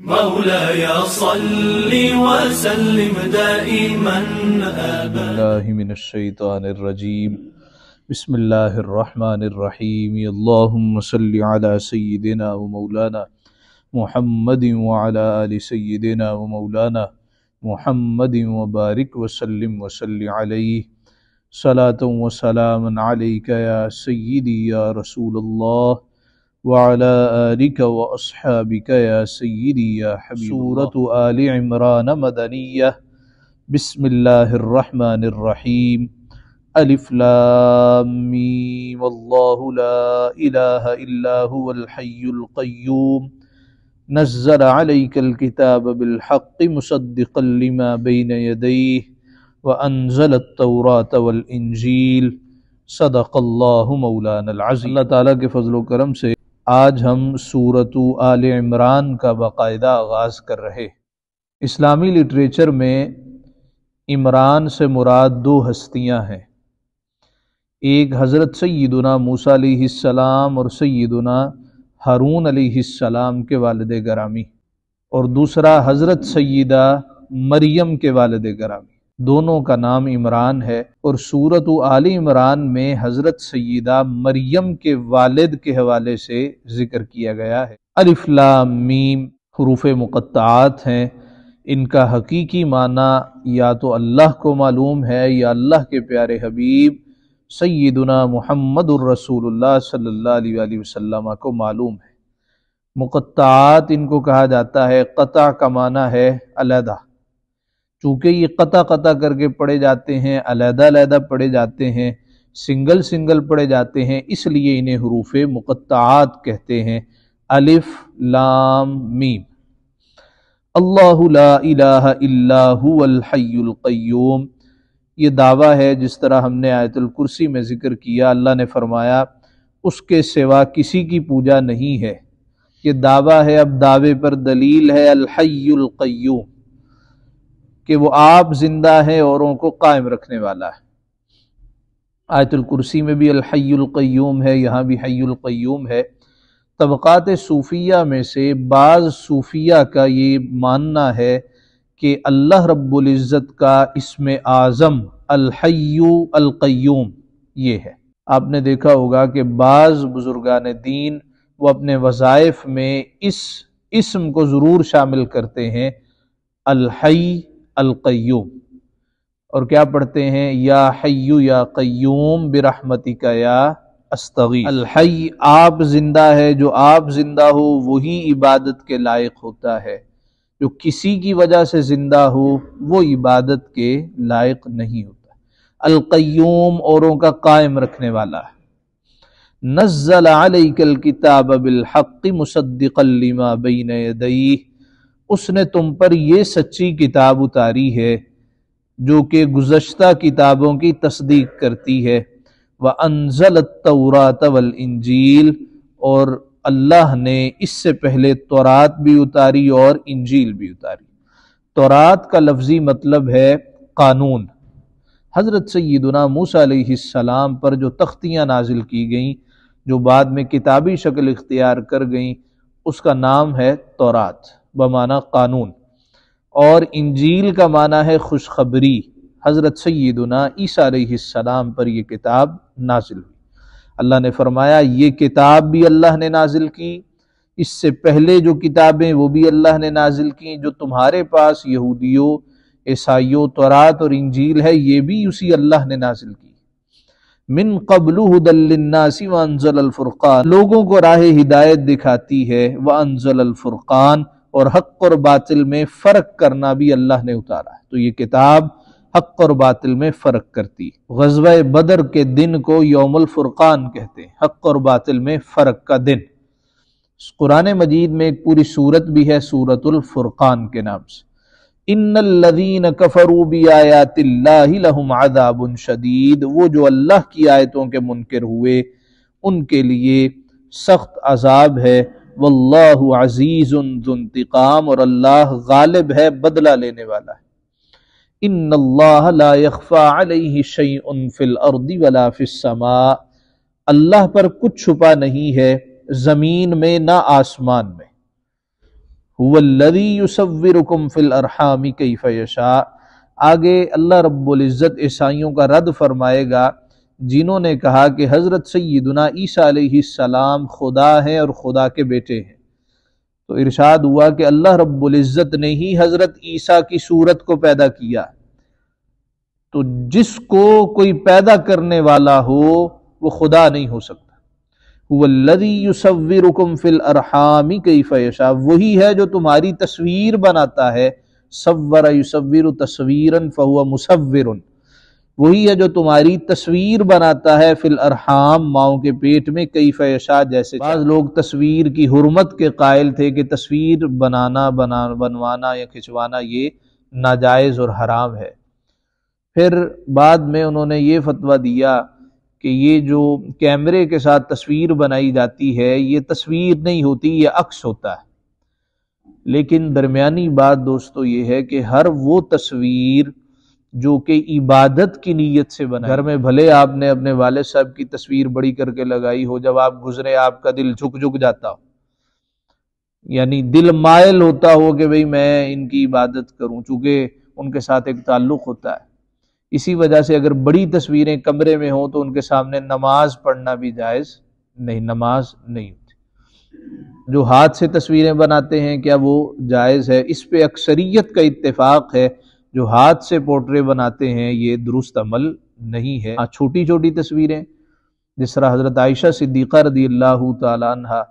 مولاي صل وسلم دائما أبدا. بالله من الشيطان الرجيم. بسم الله الرحمن الرحيم. اللهم صل على سيدنا ومولانا محمد وعلى آل سيدنا ومولانا محمد وبارك وسلم وصل عليه صلاة وسلاما عليك يا سيدي يا رسول الله وعلى آلك وأصحابك يا سيدي يا حبيب سورة آل عمران مدنية. بسم الله الرحمن الرحيم. الف لام میم اللہ لا الہ الا هو الحی القیوم نزل علیک الکتاب بالحق مصدقا لما بین یدیہ وانزل التوراۃ والانجیل صدق اللہ مولانا العظیم۔ اللہ تعالیٰ کے فضل و کرم سے آج ہم سورۃ آل عمران کا باقاعدہ آغاز کر رہے۔ اسلامی لٹریچر میں عمران سے مراد دو ہستیاں ہیں، ایک حضرت سیدنا موسیٰ علیہ السلام اور سیدنا ہارون علیہ السلام کے والد گرامی، اور دوسرا حضرت سیدہ مریم کے والد گرامی، دونوں کا نام عمران ہے، اور سورۃ آل عمران میں حضرت سیدہ مریم کے والد کے حوالے سے ذکر کیا گیا ہے۔ الف لام میم حروف مقطعات ہیں، ان کا حقیقی معنی یا تو اللہ کو معلوم ہے یا اللہ کے پیارے حبیب سیدنا محمد الرسول اللہ صلی اللہ علیہ وآلہ وسلم کو معلوم ہے۔ مقطعات ان کو کہا جاتا ہے، قطع کا معنی ہے علیحدہ، چونکہ یہ قطع قطع کر کے پڑھے جاتے ہیں، علیحدہ علیحدہ پڑھے جاتے ہیں، سنگل سنگل پڑھے جاتے ہیں، اس لیے انہیں حروف مقطعات کہتے ہیں۔ الف لام میم۔ اللہ لا الہ الا هو الحی القیوم، یہ دعویٰ ہے جس طرح ہم نے آیت الکرسی میں ذکر کیا۔ اللہ نے فرمایا اس کے سوا کسی کی پوجا نہیں ہے، یہ دعویٰ ہے، اب دعوے پر دلیل ہے الحی القیوم، کہ وہ آپ زندہ ہیں، اوروں کو قائم رکھنے والا ہے۔ آیت الکرسی میں بھی الحی القیوم ہے، یہاں بھی حی القیوم ہے۔ طبقات صوفیہ میں سے بعض صوفیہ کا یہ ماننا ہے کہ اللہ رب العزت کا اسم اعظم الحی القیوم یہ ہے۔ آپ نے دیکھا ہوگا کہ بعض بزرگان دین وہ اپنے وظائف میں اس اسم کو ضرور شامل کرتے ہیں، الحی القیوم، اور کیا پڑھتے ہیں؟ یا حی یا قیوم برحمتک یا استغیث۔ الحی آپ زندہ ہے، جو آپ زندہ ہو وہی عبادت کے لائق ہوتا ہے، جو کسی کی وجہ سے زندہ ہو وہ عبادت کے لائق نہیں ہوتا۔ القیوم اوروں کا قائم رکھنے والا ہے۔ نزل علیک الکتاب بالحق مصدقا لما بین یدیہ، اس نے تم پر یہ سچی کتاب اتاری ہے جو کہ گزشتہ کتابوں کی تصدیق کرتی ہے۔ وَأَنزَلَ التَّوْرَاةَ وَالْإِنجِيلَ، اور اللہ نے اس سے پہلے تورات بھی اتاری اور انجیل بھی اتاری۔ تورات کا لفظی مطلب ہے قانون۔ حضرت سیدنا موسیٰ علیہ السلام پر جو تختیاں نازل کی گئیں، جو بعد میں کتابی شکل اختیار کر گئیں، اس کا نام ہے تورات بمعنی قانون، اور انجیل کا معنی ہے خوشخبری۔ حضرت سیدنا عیسیٰ علیہ السلام پر یہ کتاب نازل ہوئی۔ اللہ نے فرمایا یہ کتاب بھی اللہ نے نازل کی، اس سے پہلے جو کتابیں وہ بھی اللہ نے نازل کی، جو تمہارے پاس یہودیوں عیسائیوں تورات اور انجیل ہے یہ بھی اسی اللہ نے نازل کی۔ من قبل ھدی للناس وانزل الفرقان، لوگوں کو راہ ہدایت دکھاتی ہے، وانزل الفرقان، اور حق اور باطل میں فرق کرنا بھی اللہ نے اتارا ہے۔ تو یہ کتاب حق اور باطل میں فرق کرتی ہے۔ غزوہ بدر کے دن کو یوم الفرقان کہتے ہیں، حق اور باطل میں فرق کا دن۔ قرآن مجید میں ایک پوری سورت بھی ہے سورۃ الفرقان کے نام سے۔ ان الذین کفروا بآیات اللہ لہم عذاب شدید، وہ جو اللہ کی آیتوں کے منکر ہوئے ان کے لیے سخت عذاب ہے۔ واللہ عزیز ذو انتقام، اور اللہ غالب ہے، بدلہ لینے والا ہے۔ ان اللہ لا یخفی علیہ شیء فی الارض ولا فی السماء، اللہ پر کچھ چھپا نہیں ہے زمین میں نہ آسمان میں۔ هو الذی یصورکم فی الارحام کیف یشاء۔ آگے اللہ رب العزت عیسائیوں کا رد فرمائے گا جنہوں نے کہا کہ حضرت سیدنا عیسیٰ علیہ السلام خدا ہیں اور خدا کے بیٹے ہیں، تو ارشاد ہوا کہ اللہ رب العزت نے ہی حضرت عیسیٰ کی صورت کو پیدا کیا، تو جس کو کوئی پیدا کرنے والا ہو وہ خدا نہیں ہو سکتا۔ هو الذی یصورکم فی الارحام کیف یشاء، وہی ہے جو تمہاری تصویر بناتا ہے، صور یصور تصویرا فہو مصور، وہی ہے جو تمہاری تصویر بناتا ہے فی الارحام، ماؤں کے پیٹ میں، کیف یشاء جیسے۔ بعض لوگ تصویر کی حرمت کے قائل تھے کہ تصویر بنوانا یا کھنچوانا یہ ناجائز اور حرام ہے، پھر بعد میں انہوں نے یہ فتویٰ دیا کہ یہ جو کیمرے کے ساتھ تصویر بنائی جاتی ہے یہ تصویر نہیں ہوتی، یہ عکس ہوتا ہے۔ لیکن درمیانی بات دوستو یہ ہے کہ ہر وہ تصویر جو کہ عبادت کی نیت سے بنا، گھر میں بھلے آپ نے اپنے والد صاحب کی تصویر بڑی کر کے لگائی ہو، جب آپ گزرے آپ کا دل جھک جاتا ہو، یعنی دل مائل ہوتا ہو کہ بھئی میں ان کی عبادت کروں، چونکہ ان کے ساتھ ایک تعلق ہوتا ہے۔ اسی وجہ سے اگر بڑی تصویریں کمرے میں ہوں تو ان کے سامنے نماز پڑھنا بھی جائز نہیں، نماز نہیں ہوتی۔ جو ہاتھ سے تصویریں بناتے ہیں کیا وہ جائز ہے؟ اس پہ اکثریت کا اتفاق ہے، جو ہاتھ سے پورٹرے بناتے ہیں یہ درست عمل نہیں ہے۔ چھوٹی چھوٹی تصویریں جس طرح حضرت عائشہ صدیقہ رضی اللہ تعالی عنہ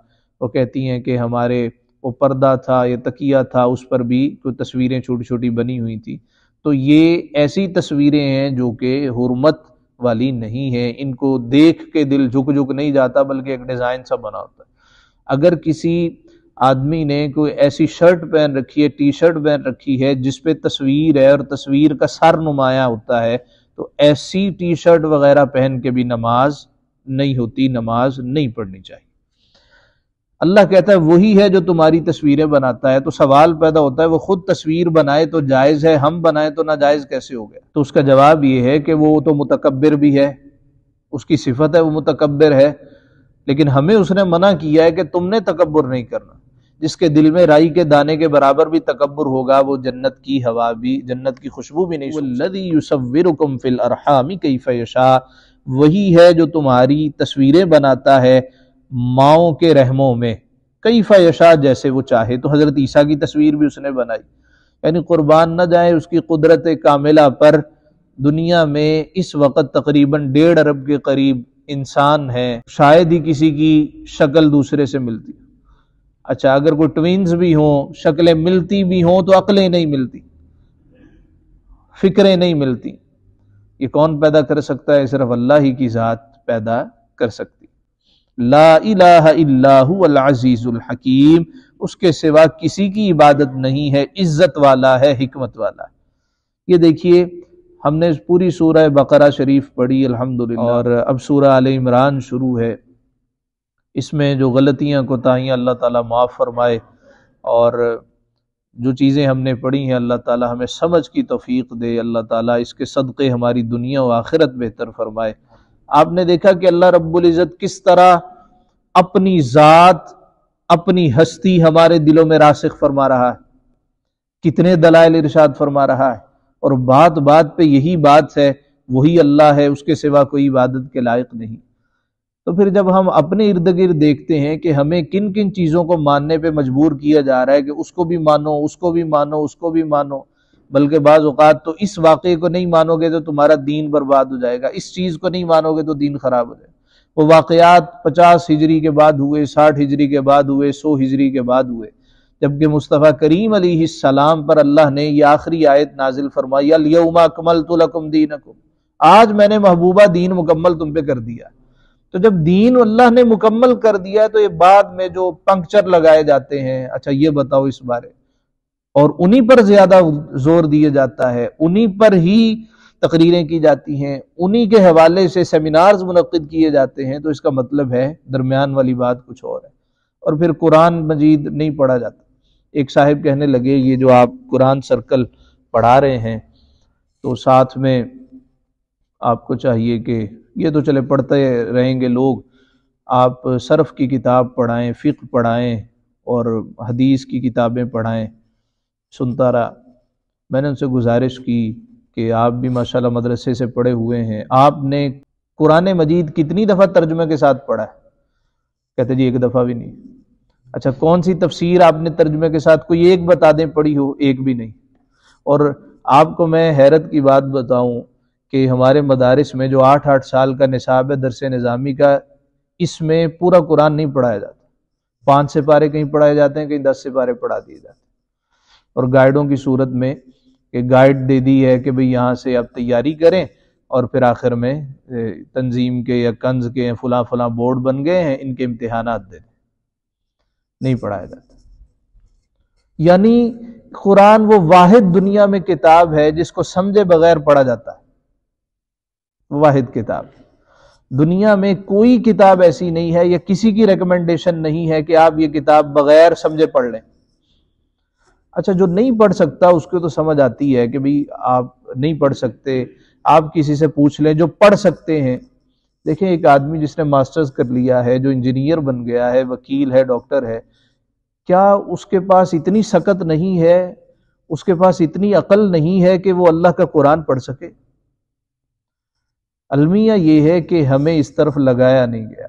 وہ کہتی ہیں کہ ہمارے وہ پردہ تھا یا تکیہ تھا، اس پر بھی کوئی تصویریں چھوٹی چھوٹی بنی ہوئی تھی، تو یہ ایسی تصویریں ہیں جو کہ حرمت والی نہیں ہیں، ان کو دیکھ کے دل جھک نہیں جاتا بلکہ ایک ڈیزائن سا بنا ہوتا ہے۔ اگر کسی آدمی نے کوئی ایسی شرٹ پہن رکھی ہے، ٹی شرٹ پہن رکھی ہے جس پہ تصویر ہے اور تصویر کا سر نمایاں ہوتا ہے، تو ایسی ٹی شرٹ وغیرہ پہن کے بھی نماز نہیں ہوتی، نماز نہیں پڑھنی چاہیے۔ اللہ کہتا ہے وہی ہے جو تمہاری تصویریں بناتا ہے، تو سوال پیدا ہوتا ہے وہ خود تصویر بنائے تو جائز ہے، ہم بنائے تو ناجائز کیسے ہو گیا؟ تو اس کا جواب یہ ہے کہ وہ تو متکبر بھی ہے، اس کی صفت ہے وہ متکبر ہے، لیکن ہمیں اس نے منع کیا ہے کہ تم نے تکبر نہیں کرنا۔ جس کے دل میں رائی کے دانے کے برابر بھی تکبر ہوگا وہ جنت کی ہوا بھی، جنت کی خوشبو بھی نہیں سونگھ سکتا۔ وَالَّذِي يُصَوِّرُكُمْ فِي الْأَرْحَامِ كَيْفَ يَشَاءُ، وہی ہے جو تمہاری تصویریں بناتا ہے ماؤں کے رحموں میں، کیف یشاء جیسے وہ چاہے۔ تو حضرت عیسیٰ کی تصویر بھی اس نے بنائی، یعنی قربان نہ جائیں اس کی قدرت کاملہ پر۔ دنیا میں اس وقت تقریباً 1.5 ارب کے قریب انسان ہیں، شاید ہی کسی کی شکل دوسرے سے ملتی۔ اچھا اگر کوئی ٹوینز بھی ہوں، شکلیں ملتی بھی ہوں تو عقلیں نہیں ملتی، فکریں نہیں ملتی۔ یہ کون پیدا کر سکتا ہے؟ صرف اللہ ہی کی ذات پیدا کر سکتی۔ لا الہ الا هو العزیز الحکیم، اس کے سوا کسی کی عبادت نہیں ہے، عزت والا ہے، حکمت والا ہے۔ یہ دیکھیے ہم نے پوری سورہ بقرہ شریف پڑھی الحمدللہ، اور اب سورہ آل عمران شروع ہے۔ اس میں جو غلطیاں کوتاہیاں اللہ تعالیٰ معاف فرمائے، اور جو چیزیں ہم نے پڑھی ہیں اللہ تعالیٰ ہمیں سمجھ کی توفیق دے، اللہ تعالیٰ اس کے صدقے ہماری دنیا و آخرت بہتر فرمائے۔ آپ نے دیکھا کہ اللہ رب العزت کس طرح اپنی ذات، اپنی ہستی ہمارے دلوں میں راسخ فرما رہا ہے، کتنے دلائل ارشاد فرما رہا ہے، اور بات بات پہ یہی بات ہے وہی اللہ ہے، اس کے سوا کوئی عبادت کے لائق نہیں۔ تو پھر جب ہم اپنے ارد گرد دیکھتے ہیں کہ ہمیں کن کن چیزوں کو ماننے پہ مجبور کیا جا رہا ہے کہ اس کو بھی مانو، اس کو بھی مانو، اس کو بھی مانو، بلکہ بعض اوقات تو اس واقعے کو نہیں مانو گے تو تمہارا دین برباد ہو جائے گا، اس چیز کو نہیں مانو گے تو دین خراب ہو جائے گا۔ وہ واقعات 50 ہجری کے بعد ہوئے، 60 ہجری کے بعد ہوئے، 100 ہجری کے بعد ہوئے، جبکہ مصطفیٰ کریم علیہ السلام پر اللہ نے یہ آخری آیت نازل فرمائی، الیوم اکملت لکم دینکم، آج میں نے محبوبہ دین مکمل تم پہ کر دیا۔ تو جب دین اللہ نے مکمل کر دیا تو یہ بعد میں جو پنکچر لگائے جاتے ہیں، اچھا یہ بتاؤ اس بارے، اور انہی پر زیادہ زور دیا جاتا ہے، انہی پر ہی تقریریں کی جاتی ہیں، انہی کے حوالے سے سیمینارز منعقد کیے جاتے ہیں، تو اس کا مطلب ہے درمیان والی بات کچھ اور ہے، اور پھر قرآن مجید نہیں پڑھا جاتا۔ ایک صاحب کہنے لگے یہ جو آپ قرآن سرکل پڑھا رہے ہیں تو ساتھ میں آپ کو چاہیے کہ یہ تو چلے پڑھتے رہیں گے لوگ، آپ صرف کی کتاب پڑھائیں، فقہ پڑھائیں، اور حدیث کی کتابیں پڑھائیں، سنتا رہا۔ میں نے ان سے گزارش کی کہ آپ بھی ماشاءاللہ مدرسے سے پڑھے ہوئے ہیں، آپ نے قرآن مجید کتنی دفعہ ترجمے کے ساتھ پڑھا ہے؟ کہتے جی ایک دفعہ بھی نہیں۔ اچھا کون سی تفسیر آپ نے ترجمے کے ساتھ کوئی ایک بتا دیں پڑھی ہو؟ ایک بھی نہیں۔ اور آپ کو میں حیرت کی بات بتاؤں کہ ہمارے مدارس میں جو 8 سال کا نصاب ہے درس نظامی کا، اس میں پورا قرآن نہیں پڑھایا جاتا، 5 سپارے کہیں پڑھائے جاتے ہیں، کہیں 10 سپارے پڑھا دیے جاتے ہیں، اور گائیڈوں کی صورت میں کہ گائیڈ دے دی ہے کہ بھئی یہاں سے آپ تیاری کریں، اور پھر آخر میں تنظیم کے یا کنز کے فلاں فلاں بورڈ بن گئے ہیں، ان کے امتحانات دے دیں، نہیں پڑھایا جاتا۔ یعنی قرآن وہ واحد دنیا میں کتاب ہے جس کو سمجھے بغیر پڑھا جاتا ہے، واحد کتاب۔ دنیا میں کوئی کتاب ایسی نہیں ہے یا کسی کی ریکمنڈیشن نہیں ہے کہ آپ یہ کتاب بغیر سمجھے پڑھ لیں۔ اچھا جو نہیں پڑھ سکتا اس کو تو سمجھ آتی ہے کہ بھئی آپ نہیں پڑھ سکتے، آپ کسی سے پوچھ لیں جو پڑھ سکتے ہیں۔ دیکھیں ایک آدمی جس نے ماسٹرز کر لیا ہے، جو انجینئر بن گیا ہے، وکیل ہے، ڈاکٹر ہے، کیا اس کے پاس اتنی سکت نہیں ہے، اس کے پاس اتنی عقل نہیں ہے کہ وہ اللہ کا قرآن پڑھ سکے؟ المیہ یہ ہے کہ ہمیں اس طرف لگایا نہیں گیا۔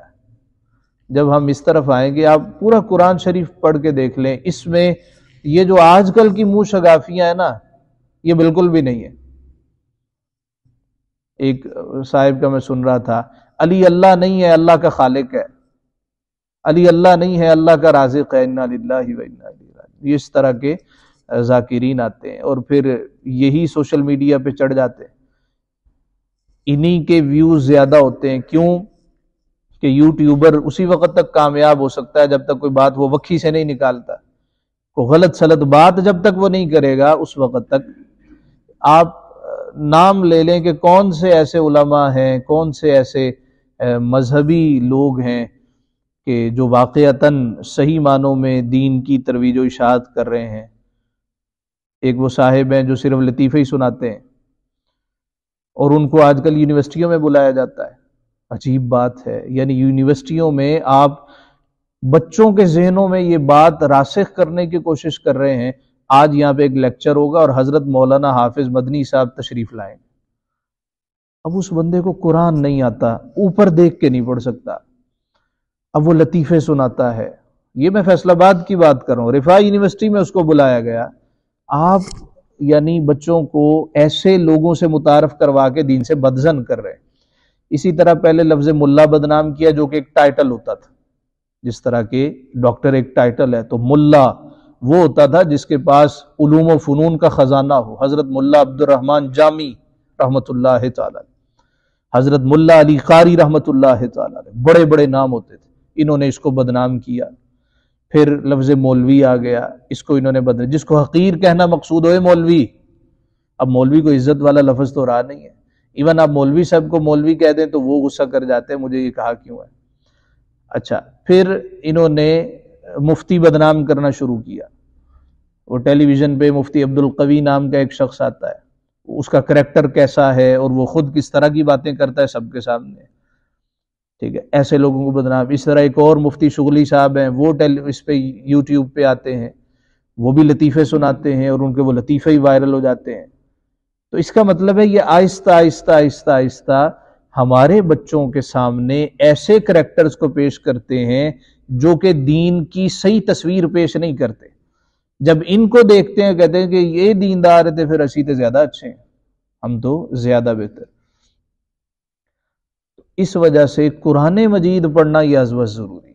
جب ہم اس طرف آئیں گے، آپ پورا قرآن شریف پڑھ کے دیکھ لیں، اس میں یہ جو آج کل کی منہ شگافیاں ہیں نا، یہ بالکل بھی نہیں ہے۔ ایک صاحب کا میں سن رہا تھا، علی اللہ نہیں ہے، اللہ کا خالق ہے، علی اللہ نہیں ہے، اللہ کا رازق ہے، انا للہ و انا الیہ راجعون۔ یہ اس طرح کے ذاکرین آتے ہیں اور پھر یہی سوشل میڈیا پہ چڑھ جاتے ہیں، انہی کے ویوز زیادہ ہوتے ہیں۔ کیوں کہ یوٹیوبر اسی وقت تک کامیاب ہو سکتا ہے جب تک کوئی بات وہ وکھی سے نہیں نکالتا، کوئی غلط سلط بات جب تک وہ نہیں کرے گا اس وقت تک۔ آپ نام لے لیں کہ کون سے ایسے علماء ہیں، کون سے ایسے مذہبی لوگ ہیں کہ جو واقعتاً صحیح معنوں میں دین کی ترویج و اشاعت کر رہے ہیں۔ ایک وہ صاحب ہیں جو صرف لطیفے ہی سناتے ہیں اور ان کو آج کل یونیورسٹیوں میں بلایا جاتا ہے۔ عجیب بات ہے، یعنی یونیورسٹیوں میں آپ بچوں کے ذہنوں میں یہ بات راسخ کرنے کی کوشش کر رہے ہیں۔ آج یہاں پہ ایک لیکچر ہوگا اور حضرت مولانا حافظ مدنی صاحب تشریف لائیں گے۔ اب اس بندے کو قرآن نہیں آتا، اوپر دیکھ کے نہیں پڑھ سکتا، اب وہ لطیفے سناتا ہے۔ یہ میں فیصل آباد کی بات کر رہا ہوں، رفاع یونیورسٹی میں اس کو بلایا گیا۔ آپ یعنی بچوں کو ایسے لوگوں سے متعارف کروا کے دین سے بدظن کر رہے ہیں۔ اسی طرح پہلے لفظ ملا بدنام کیا جو کہ ایک ٹائٹل ہوتا تھا، جس طرح کہ ڈاکٹر ایک ٹائٹل ہے، تو ملا وہ ہوتا تھا جس کے پاس علوم و فنون کا خزانہ ہو۔ حضرت ملا عبد الرحمن جامی رحمت اللہ تعالی، حضرت ملا علی قاری رحمت اللہ تعالی، بڑے بڑے نام ہوتے تھے، انہوں نے اس کو بدنام کیا۔ پھر لفظ مولوی آ گیا، اس کو انہوں نے بدنام، جس کو حقیر کہنا مقصود ہوئے مولوی۔ اب مولوی کو عزت والا لفظ تو رہا نہیں ہے، ایون آپ مولوی صاحب کو مولوی کہہ دیں تو وہ غصہ کر جاتے ہیں، مجھے یہ کہا کیوں ہے۔ اچھا پھر انہوں نے مفتی بدنام کرنا شروع کیا۔ وہ ٹیلی ویژن پہ مفتی عبد القوی نام کا ایک شخص آتا ہے، اس کا کریکٹر کیسا ہے اور وہ خود کس طرح کی باتیں کرتا ہے سب کے سامنے، ٹھیک ہے، ایسے لوگوں کو بدنام۔ اس طرح ایک اور مفتی شغلی صاحب ہیں، وہ اس پہ یوٹیوب پہ آتے ہیں، وہ بھی لطیفے سناتے ہیں اور ان کے وہ لطیفے ہی وائرل ہو جاتے ہیں۔ تو اس کا مطلب ہے یہ آہستہ آہستہ آہستہ آہستہ ہمارے بچوں کے سامنے ایسے کریکٹرز کو پیش کرتے ہیں جو کہ دین کی صحیح تصویر پیش نہیں کرتے۔ جب ان کو دیکھتے ہیں کہتے ہیں کہ یہ دیندار تھے، پھر اسی تے زیادہ اچھے ہیں، ہم تو زیادہ بہتر۔ اس وجہ سے قرآن مجید پڑھنا یہ از بس ضروری،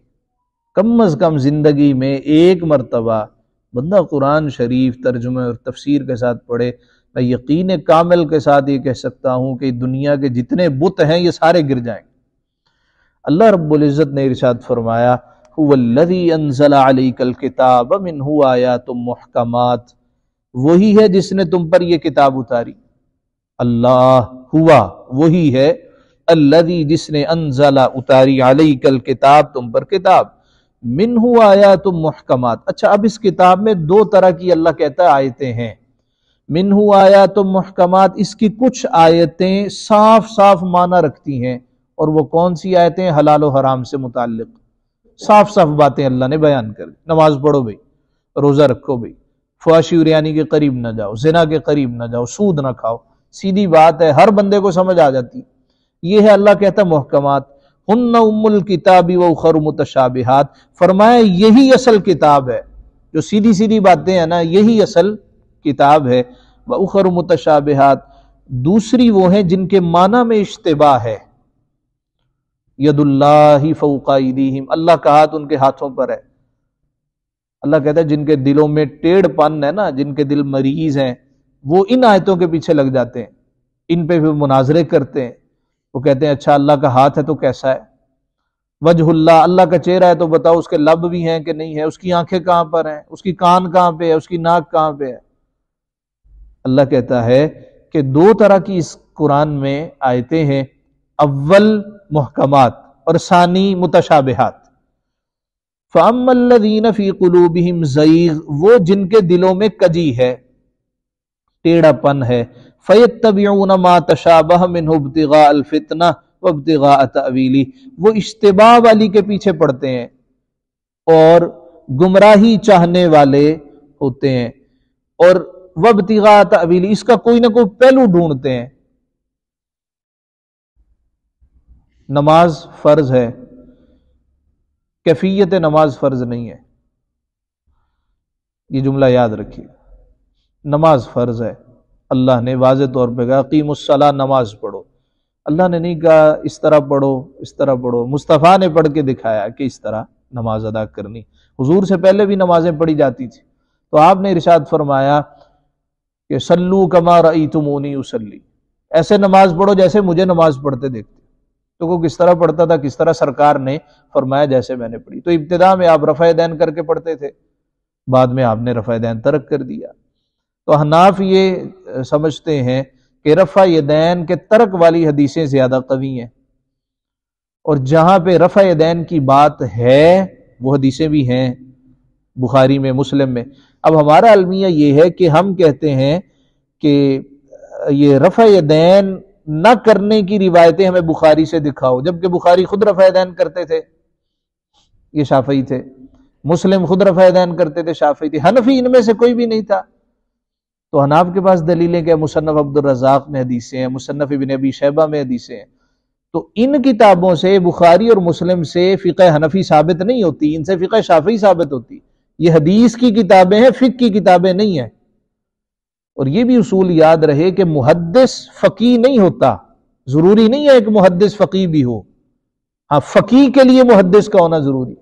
کم از کم زندگی میں ایک مرتبہ بندہ قرآن شریف ترجمہ اور تفسیر کے ساتھ پڑھے۔ میں یقین کامل کے ساتھ یہ کہہ سکتا ہوں کہ دنیا کے جتنے بت ہیں یہ سارے گر جائیں گے۔ اللہ رب العزت نے ارشاد فرمایا هو الذی انزل علیک الکتاب منہ آیات محکمات، وہی ہے جس نے تم پر یہ کتاب اتاری۔ اللہ ہوا وہی ہے، الذی جس نے انزل اتاری علیک الکتاب تم پر کتاب، منہ آیات محکمات۔ اچھا اب اس کتاب میں دو طرح کی اللہ کہتا ہے آیتیں ہیں، منہ آیات محکمات، اس کی کچھ آیتیں صاف صاف معنی رکھتی ہیں، اور وہ کون سی آیتیں؟ حلال و حرام سے متعلق، صاف صاف باتیں اللہ نے بیان کر دی. نماز پڑھو بھائی، روزہ رکھو بھائی، فحاشی عریانی کے قریب نہ جاؤ، زنا کے قریب نہ جاؤ، سود نہ کھاؤ. سیدھی بات ہے، ہر بندے کو سمجھ آ جاتی. یہ ہے اللہ کہتا ہے محکمات. ہن ام الکتاب و اخر متشابہات. فرمایا یہی اصل کتاب ہے، جو سیدھی سیدھی باتیں ہیں نا، یہی اصل کتاب ہے. و اخر متشابہات، دوسری وہ ہیں جن کے معنی میں اشتباہ ہے. ید اللہ فوق ایدیہم، اللہ کا ہاتھ ان کے ہاتھوں پر ہے. اللہ کہتا ہے جن کے دلوں میں ٹیڑھ پن ہے نا، جن کے دل مریض ہیں، وہ ان آیتوں کے پیچھے لگ جاتے ہیں، ان پہ بھی مناظرے کرتے ہیں. وہ کہتے ہیں اچھا اللہ کا ہاتھ ہے تو کیسا ہے؟ وجہ اللہ، اللہ کا چہرہ ہے تو بتاؤ اس کے لب بھی ہیں کہ نہیں ہے، اس کی آنکھیں کہاں پر ہیں، اس کی کان کہاں پہ ہے، اس کی ناک کہاں پہ ہے. اللہ کہتا ہے کہ دو طرح کی اس قرآن میں آیتیں ہیں، اول محکمات اور ثانی متشابہات. فَأَمَّا الَّذِينَ فِي قُلُوبِهِمْ زَيْغٌ، وہ جن کے دلوں میں کجی ہے، ٹیڑھا پن ہے، فَيَتَّبِعُونَ مَا تَشَابَهَ مِنْهُ ابْتِغَاءَ الْفِتْنَةِ وَابْتِغَاءَ تَأْوِيلِهِ، وہ اشتباہ والی کے پیچھے پڑتے ہیں اور گمراہی چاہنے والے ہوتے ہیں، اور وابتغاء تأویلہ، اس کا کوئی نہ کوئی پہلو ڈھونڈتے ہیں. نماز فرض ہے، کیفیت نماز فرض نہیں ہے. یہ جملہ یاد رکھیے، نماز فرض ہے. اللہ نے واضح طور پہ کہا اقیموا الصلاۃ، نماز پڑھو. اللہ نے نہیں کہا اس طرح پڑھو اس طرح پڑھو، مصطفیٰ نے پڑھ کے دکھایا کہ اس طرح نماز ادا کرنی. حضور سے پہلے بھی نمازیں پڑھی جاتی تھی، تو آپ نے ارشاد فرمایا کہ صلو کما رأیتمونی اصلی، ایسے نماز پڑھو جیسے مجھے نماز پڑھتے دیکھتے. تو وہ کس طرح پڑھتا تھا، کس طرح سرکار نے فرمایا جیسے میں نے پڑھی. تو ابتدا میں آپ رفع دین کر کے پڑھتے تھے، بعد میں آپ نے رفع دین ترک کر دیا. تو حناف یہ سمجھتے ہیں کہ رفع یدین کے ترک والی حدیثیں زیادہ قوی ہیں، اور جہاں پہ رفع یدین کی بات ہے وہ حدیثیں بھی ہیں بخاری میں، مسلم میں. اب ہمارا المیہ یہ ہے کہ ہم کہتے ہیں کہ یہ رفع یدین نہ کرنے کی روایتیں ہمیں بخاری سے دکھاؤ، جبکہ بخاری خود رفع یدین کرتے تھے، یہ شافعی تھے. مسلم خود رفع یدین کرتے تھے، شافعی تھے. حنفی ان میں سے کوئی بھی نہیں تھا. تو حناف کے پاس دلیلیں کہ مصنف عبد الرزاق میں حدیثیں ہیں، مصنف ابن ابی شیبہ میں حدیثیں ہیں. تو ان کتابوں سے، بخاری اور مسلم سے فقہ حنفی ثابت نہیں ہوتی، ان سے فقہ شافعی ثابت ہوتی. یہ حدیث کی کتابیں ہیں، فقہ کی کتابیں نہیں ہیں. اور یہ بھی اصول یاد رہے کہ محدث فقیہ نہیں ہوتا، ضروری نہیں ہے کہ محدث فقیہ بھی ہو. ہاں، فقیہ کے لیے محدث کا ہونا ضروری.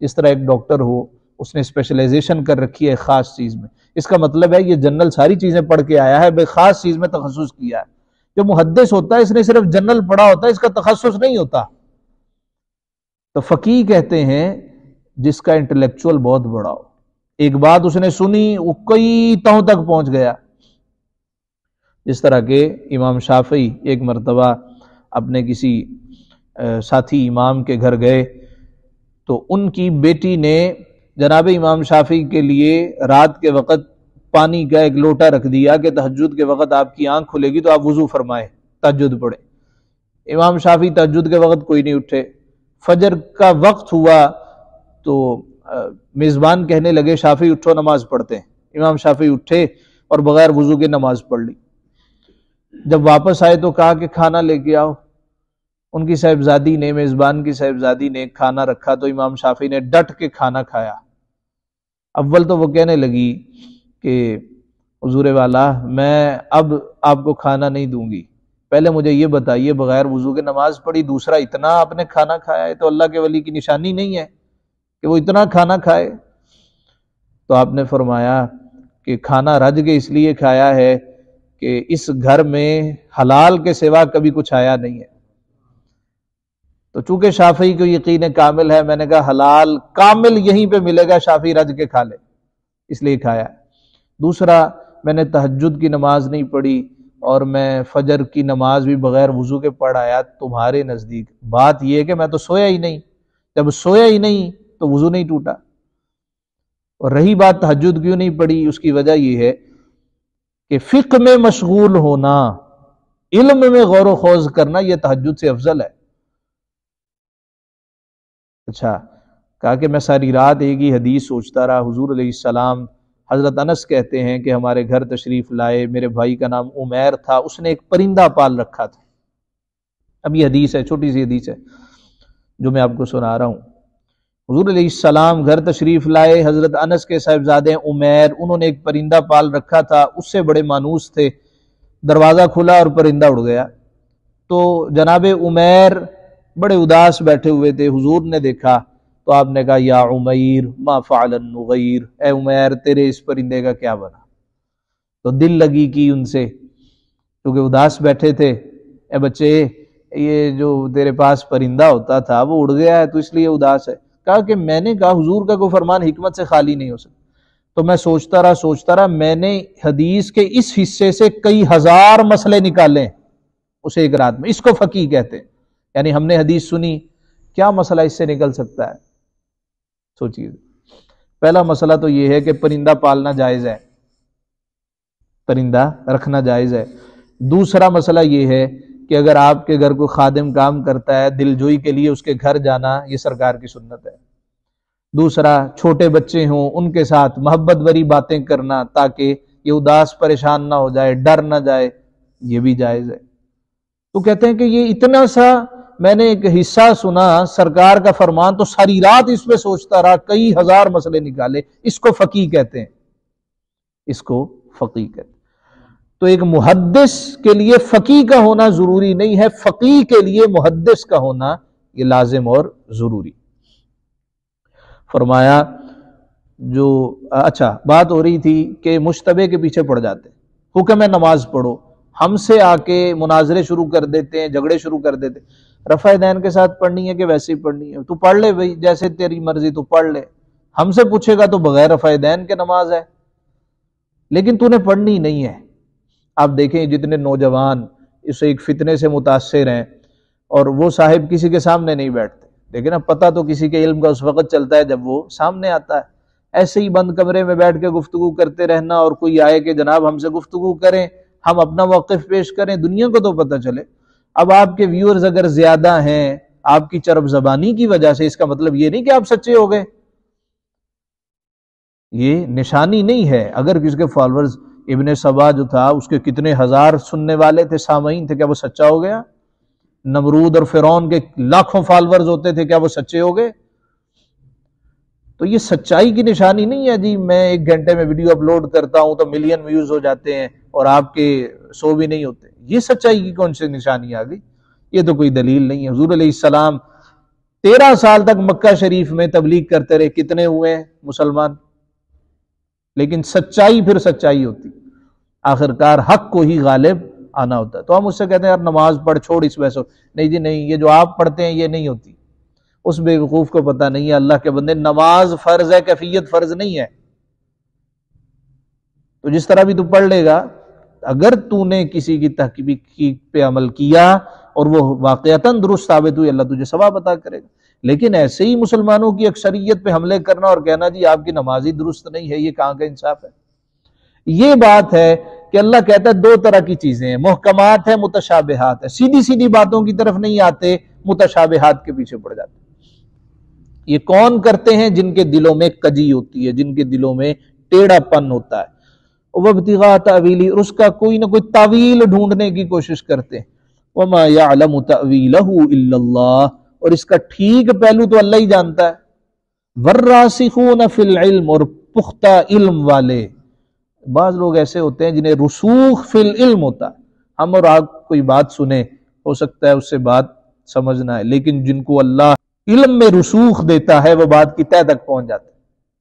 اس طرح ایک ڈاکٹر ہو، اس نے اسپیشلائزیشن کر رکھی ہے ایک خاص چیز میں، اس کا مطلب ہے یہ جنرل ساری چیزیں پڑھ کے آیا ہے، بے خاص چیز میں تخصص کیا ہے. جو محدث ہوتا ہے اس نے صرف جنرل پڑھا ہوتا ہے، اس کا تخصص نہیں ہوتا. تو فقیہ کہتے ہیں جس کا انٹلیکچوئل بہت بڑا ہو، ایک بات اس نے سنی وہ کئی تہوں تک پہنچ گیا. جس طرح کہ امام شافعی ایک مرتبہ اپنے کسی ساتھی امام کے گھر گئے، تو ان کی بیٹی نے جناب امام شافعی کے لیے رات کے وقت پانی کا ایک لوٹا رکھ دیا کہ تہجد کے وقت آپ کی آنکھ کھلے گی تو آپ وضو فرمائیں، تہجد پڑھیں. امام شافعی تہجد کے وقت کوئی نہیں اٹھے. فجر کا وقت ہوا تو میزبان کہنے لگے شافعی اٹھو نماز پڑھتے ہیں. امام شافعی اٹھے اور بغیر وضو کے نماز پڑھ لی. جب واپس آئے تو کہا کہ کھانا لے کے آؤ. ان کی صاحبزادی نے، میزبان کی صاحبزادی نے کھانا رکھا تو امام شافعی نے ڈٹ کے کھانا کھایا. اول تو وہ کہنے لگی کہ حضور والا میں اب آپ کو کھانا نہیں دوں گی، پہلے مجھے یہ بتائیے بغیر وضو کے نماز پڑھی، دوسرا اتنا آپ نے کھانا کھایا ہے، تو اللہ کے ولی کی نشانی نہیں ہے کہ وہ اتنا کھانا کھائے. تو آپ نے فرمایا کہ کھانا رج کے اس لیے کھایا ہے کہ اس گھر میں حلال کے سوا کبھی کچھ آیا نہیں ہے. تو چونکہ شافعی کو یقین کامل ہے، میں نے کہا حلال کامل یہیں پہ ملے گا، شافعی رج کے کھا لے، اس لیے کھایا. دوسرا، میں نے تہجد کی نماز نہیں پڑھی اور میں فجر کی نماز بھی بغیر وضو کے پڑھ آیا. تمہارے نزدیک بات یہ ہے کہ میں تو سویا ہی نہیں، جب سویا ہی نہیں تو وضو نہیں ٹوٹا. اور رہی بات تہجد کیوں نہیں پڑھی، اس کی وجہ یہ ہے کہ فقہ میں مشغول ہونا، علم میں غور و خوض کرنا، یہ تہجد سے افضل ہے. اچھا، کہا کہ میں ساری رات ایک ہی حدیث سوچتا رہا. حضور علیہ السلام، حضرت انس کہتے ہیں کہ ہمارے گھر تشریف لائے، میرے بھائی کا نام عمیر تھا، اس نے ایک پرندہ پال رکھا تھا. اب یہ حدیث ہے، چھوٹی سی حدیث ہے جو میں آپ کو سنا رہا ہوں. حضور علیہ السلام گھر تشریف لائے، حضرت انس کے صاحبزادے عمیر، انہوں نے ایک پرندہ پال رکھا تھا، اس سے بڑے مانوس تھے. دروازہ کھلا اور پرندہ اڑ گیا. تو جناب عمیر بڑے اداس بیٹھے ہوئے تھے. حضور نے دیکھا تو آپ نے کہا یا عمیر ما فعل النغیر، اے عمیر تیرے اس پرندے کا کیا بنا؟ تو دل لگی کی ان سے، کیونکہ اداس بیٹھے تھے. اے بچے، یہ جو تیرے پاس پرندہ ہوتا تھا وہ اڑ گیا ہے تو اس لیے اداس ہے. کہا کہ میں نے کہا حضور کا کوئی فرمان حکمت سے خالی نہیں ہو سکتا. تو میں سوچتا رہا، میں نے حدیث کے اس حصے سے کئی ہزار مسئلے نکالے اسے ایک رات میں. اس کو فقیہ کہتے ہیں. یعنی ہم نے حدیث سنی، کیا مسئلہ اس سے نکل سکتا ہے؟ سوچیے. پہلا مسئلہ تو یہ ہے کہ پرندہ پالنا جائز ہے، پرندہ رکھنا جائز ہے. دوسرا مسئلہ یہ ہے کہ اگر آپ کے گھر کوئی خادم کام کرتا ہے، دلجوئی کے لیے اس کے گھر جانا یہ سرکار کی سنت ہے. دوسرا، چھوٹے بچے ہوں ان کے ساتھ محبت بری باتیں کرنا تاکہ یہ اداس پریشان نہ ہو جائے، ڈر نہ جائے، یہ بھی جائز ہے. تو کہتے ہیں کہ یہ اتنا سا میں نے ایک حصہ سنا سرکار کا فرمان، تو ساری رات اس پہ سوچتا رہا، کئی ہزار مسئلے نکالے. اس کو فقیہ کہتے ہیں، اس کو فقیہ کہتے ہیں. تو ایک محدث کے لیے فقیہ کا ہونا ضروری نہیں ہے، فقیہ کے لیے محدث کا ہونا یہ لازم اور ضروری. فرمایا جو اچھا بات ہو رہی تھی کہ مشتبہ کے پیچھے پڑ جاتے، حکم ہے نماز پڑھو، ہم سے آ کے مناظرے شروع کر دیتے ہیں، جھگڑے شروع کر دیتے. رفع دین کے ساتھ پڑھنی ہے کہ ویسے ہی پڑھنی ہے؟ تو پڑھ لے بھائی، جیسے تیری مرضی تو پڑھ لے. ہم سے پوچھے گا تو بغیر رفع دین کے نماز ہے، لیکن تو نے پڑھنی نہیں ہے. آپ دیکھیں جتنے نوجوان اس ایک فتنے سے متاثر ہیں اور وہ صاحب کسی کے سامنے نہیں بیٹھتے، لیکن اب پتہ تو کسی کے علم کا اس وقت چلتا ہے جب وہ سامنے آتا ہے. ایسے ہی بند کمرے میں بیٹھ کے گفتگو کرتے رہنا، اور کوئی آئے کہ جناب ہم سے گفتگو کریں، ہم اپنا موقف پیش کریں، دنیا کو تو پتہ چلے. اب آپ کے ویورز اگر زیادہ ہیں آپ کی چرب زبانی کی وجہ سے، اس کا مطلب یہ نہیں کہ آپ سچے ہو گئے، یہ نشانی نہیں ہے. اگر کسی کے فالورز، ابن سبا جو تھا اس کے کتنے ہزار سننے والے تھے، سامعین تھے، کیا وہ سچا ہو گیا؟ نمرود اور فرعون کے لاکھوں فالورز ہوتے تھے، کیا وہ سچے ہو گئے؟ تو یہ سچائی کی نشانی نہیں ہے جی میں 1 گھنٹے میں ویڈیو اپلوڈ کرتا ہوں تو ملین ویوز ہو جاتے ہیں اور آپ کے 100 بھی نہیں ہوتے. یہ سچائی کی کون سی نشانی آ گئی؟ یہ تو کوئی دلیل نہیں ہے. حضور علیہ السلام 13 سال تک مکہ شریف میں تبلیغ کرتے رہے، کتنے ہوئے ہیں مسلمان؟ لیکن سچائی پھر سچائی ہوتی، آخرکار حق کو ہی غالب آنا ہوتا ہے. تو ہم اس سے کہتے ہیں یار نماز پڑھ، چھوڑ اس ویسے. نہیں جی نہیں، یہ جو آپ پڑھتے ہیں یہ نہیں ہوتی. اس بے وقوف کو پتہ نہیں ہے اللہ کے بندے، نماز فرض ہے، کیفیت فرض نہیں ہے. تو جس طرح بھی تو پڑھ لے گا، اگر تو نے کسی کی تحقیق پہ عمل کیا اور وہ واقعتاً درست ثابت ہوئی، اللہ تجھے ثواب عطا کرے گا. لیکن ایسے ہی مسلمانوں کی اکثریت پہ حملے کرنا اور کہنا جی آپ کی نماز ہی درست نہیں ہے، یہ کہاں کا انصاف ہے؟ یہ بات ہے کہ اللہ کہتا ہے 2 طرح کی چیزیں ہیں، محکمات ہے، متشابہات ہے. سیدھی سیدھی باتوں کی طرف نہیں آتے، متشابہات کے پیچھے پڑ جاتے. یہ کون کرتے ہیں؟ جن کے دلوں میں کجی ہوتی ہے، جن کے دلوں میں ٹیڑھا پن ہوتا ہے. وَابْتِغَاءَ تَأْوِيلِهِ، اور اس کا کوئی نہ کوئی تعویل ڈھونڈنے کی کوشش کرتے ہیں. وَمَا يَعْلَمُ تَأْوِيلَهُ إِلَّا اللَّهُ، اور اس کا ٹھیک پہلو تو اللہ ہی جانتا ہے. وَالرَّاسِخُونَ فِي الْعِلْمِ، اور پختہ علم والے. بعض لوگ ایسے ہوتے ہیں جنہیں رسوخ فی العلم ہوتا ہے. ہم اور آپ کوئی بات سنیں، ہو سکتا ہے اس سے بات سمجھنا ہے، لیکن جن کو اللہ علم میں رسوخ دیتا ہے وہ بات کی تہ تک پہنچ جاتا ہے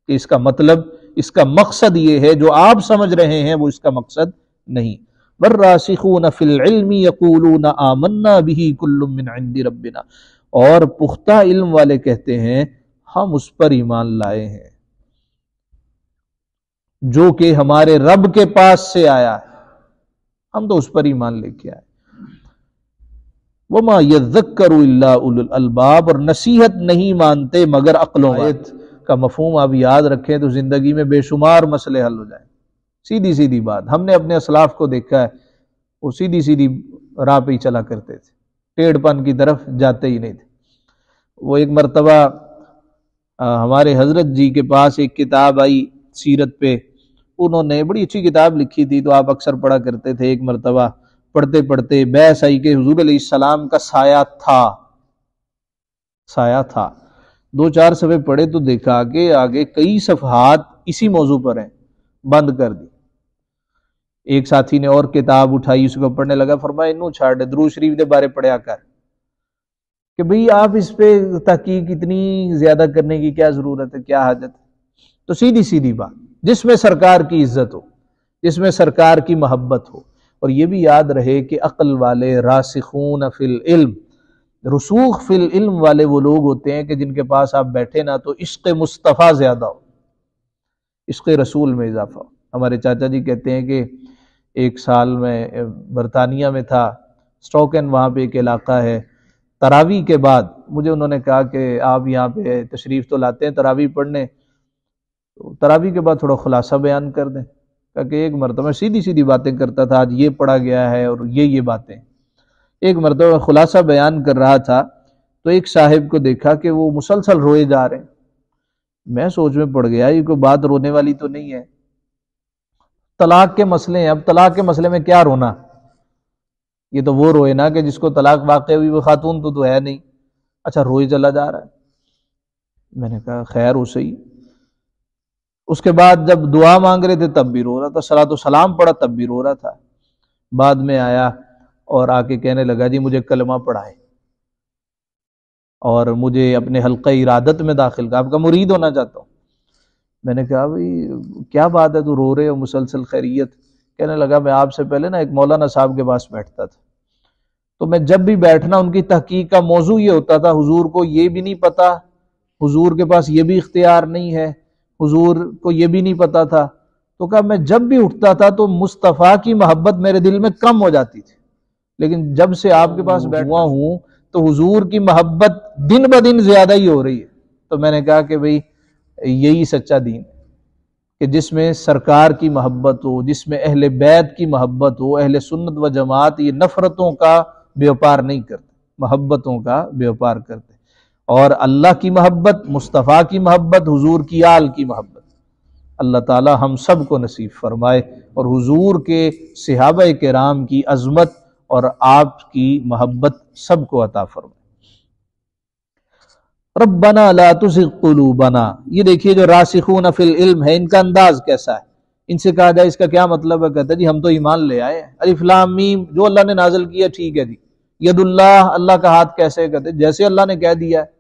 کہ اس کا مطلب، اس کا مقصد یہ ہے، جو آپ سمجھ رہے ہیں وہ اس کا مقصد نہیں. والراسخون فی العلم یقولون آمنا به کل من عند ربنا، اور پختہ علم والے کہتے ہیں ہم اس پر ایمان لائے ہیں جو کہ ہمارے رب کے پاس سے آیا ہے، ہم تو اس پر ایمان لے کے آئے. وَمَا يَذَّكَّرُ إِلَّا أُولُو الْأَلْبَابِ، اور نصیحت نہیں مانتے مگر عقلوں والے. آیت کا مفہوم آپ یاد رکھیں تو زندگی میں بے شمار مسئلے حل ہو جائیں. سیدھی سیدھی بات، ہم نے اپنے اسلاف کو دیکھا ہے، وہ سیدھی سیدھی راہ پہ ہی چلا کرتے تھے، ٹیڑھ پن کی طرف جاتے ہی نہیں تھے. وہ ایک مرتبہ ہمارے حضرت جی کے پاس ایک کتاب آئی سیرت پہ، انہوں نے بڑی اچھی کتاب لکھی تھی، تو آپ اکثر پڑھا کرتے تھے۔ ایک مرتبہ پڑھتے پڑھتے بحث آئی کہ حضور علیہ السلام کا سایہ تھا، 2-4 صفحے پڑھے تو دیکھا کہ آگے کئی صفحات اسی موضوع پر ہیں، بند کر دی۔ ایک ساتھی نے اور کتاب اٹھائی، اس کو پڑھنے لگا، فرمایا انہوں چھاڑ دے، درود شریف دے بارے پڑھیا کر، کہ بھئی آپ اس پہ تحقیق اتنی زیادہ کرنے کی کیا ضرورت ہے، کیا حاجت ہے؟ تو سیدھی بات، جس میں سرکار کی عزت ہو، جس میں سرکار کی محبت ہو، اور یہ بھی یاد رہے کہ عقل والے، راسخون فی العلم، رسوخ فی العلم والے وہ لوگ ہوتے ہیں کہ جن کے پاس آپ بیٹھے نا تو عشق مصطفیٰ زیادہ ہو، عشق رسول میں اضافہ ہو۔ ہمارے چاچا جی کہتے ہیں کہ ایک سال میں برطانیہ میں تھا، سٹوکن وہاں پہ ایک علاقہ ہے، تراویح کے بعد مجھے انہوں نے کہا کہ آپ یہاں پہ تشریف تو لاتے ہیں تراویح پڑھنے، تو تراویح کے بعد تھوڑا خلاصہ بیان کر دیں، کہ ایک مرتبہ سیدھی باتیں کرتا تھا، آج یہ پڑھا گیا ہے اور یہ باتیں، ایک مرتبہ خلاصہ بیان کر رہا تھا تو ایک صاحب کو دیکھا کہ وہ مسلسل روئے جا رہے ہیں۔ میں سوچ میں پڑ گیا یہ کوئی بات رونے والی تو نہیں ہے، طلاق کے مسئلے ہیں، اب طلاق کے مسئلے میں کیا رونا؟ یہ تو وہ روئے نا کہ جس کو طلاق واقع ہوئی، وہ خاتون تو ہے نہیں، اچھا روئے چلا جا رہا ہے۔ میں نے کہا خیر ہو صحیح۔ اس کے بعد جب دعا مانگ رہے تھے تب بھی رو رہا تھا، صلاۃ و سلام پڑھا تب بھی رو رہا تھا۔ بعد میں آیا اور آ کے کہنے لگا جی مجھے کلمہ پڑھائے اور مجھے اپنے حلقہ ارادت میں داخل کر، آپ کا مرید ہونا چاہتا ہوں۔ میں نے کہا بھئی کیا بات ہے تو رو رہے ہو مسلسل، خیریت؟ کہنے لگا میں آپ سے پہلے نا ایک مولانا صاحب کے پاس بیٹھتا تھا، تو میں جب بھی بیٹھنا ان کی تحقیق کا موضوع یہ ہوتا تھا، حضور کو یہ بھی نہیں پتا، حضور کے پاس یہ بھی اختیار نہیں ہے، حضور کو یہ بھی نہیں پتا تھا، تو کہا میں جب بھی اٹھتا تھا تو مصطفیٰ کی محبت میرے دل میں کم ہو جاتی تھی، لیکن جب سے آپ کے پاس بیٹھا ہوں تو حضور کی محبت دن بدن زیادہ ہی ہو رہی ہے۔ تو میں نے کہا کہ بھئی یہی سچا دین ہے کہ جس میں سرکار کی محبت ہو، جس میں اہل بیت کی محبت ہو۔ اہل سنت و جماعت یہ نفرتوں کا بیوپار نہیں کرتے، محبتوں کا بیوپار کرتے، اور اللہ کی محبت، مصطفیٰ کی محبت، حضور کی آل کی محبت اللہ تعالی ہم سب کو نصیب فرمائے، اور حضور کے صحابہ کرام کی عظمت اور آپ کی محبت سب کو عطا فرمائے۔ ربنا لا تزغ قلوبنا، یہ دیکھیے جو راسخون فی العلم ہے ان کا انداز کیسا ہے۔ ان سے کہا جائے اس کا کیا مطلب ہے، کہتا ہے جی ہم تو ایمان لے آئے، الف لام میم جو اللہ نے نازل کیا ٹھیک ہے جی، ید اللہ، اللہ کا ہاتھ کیسے، کہتے جیسے اللہ نے کہہ دیا ہے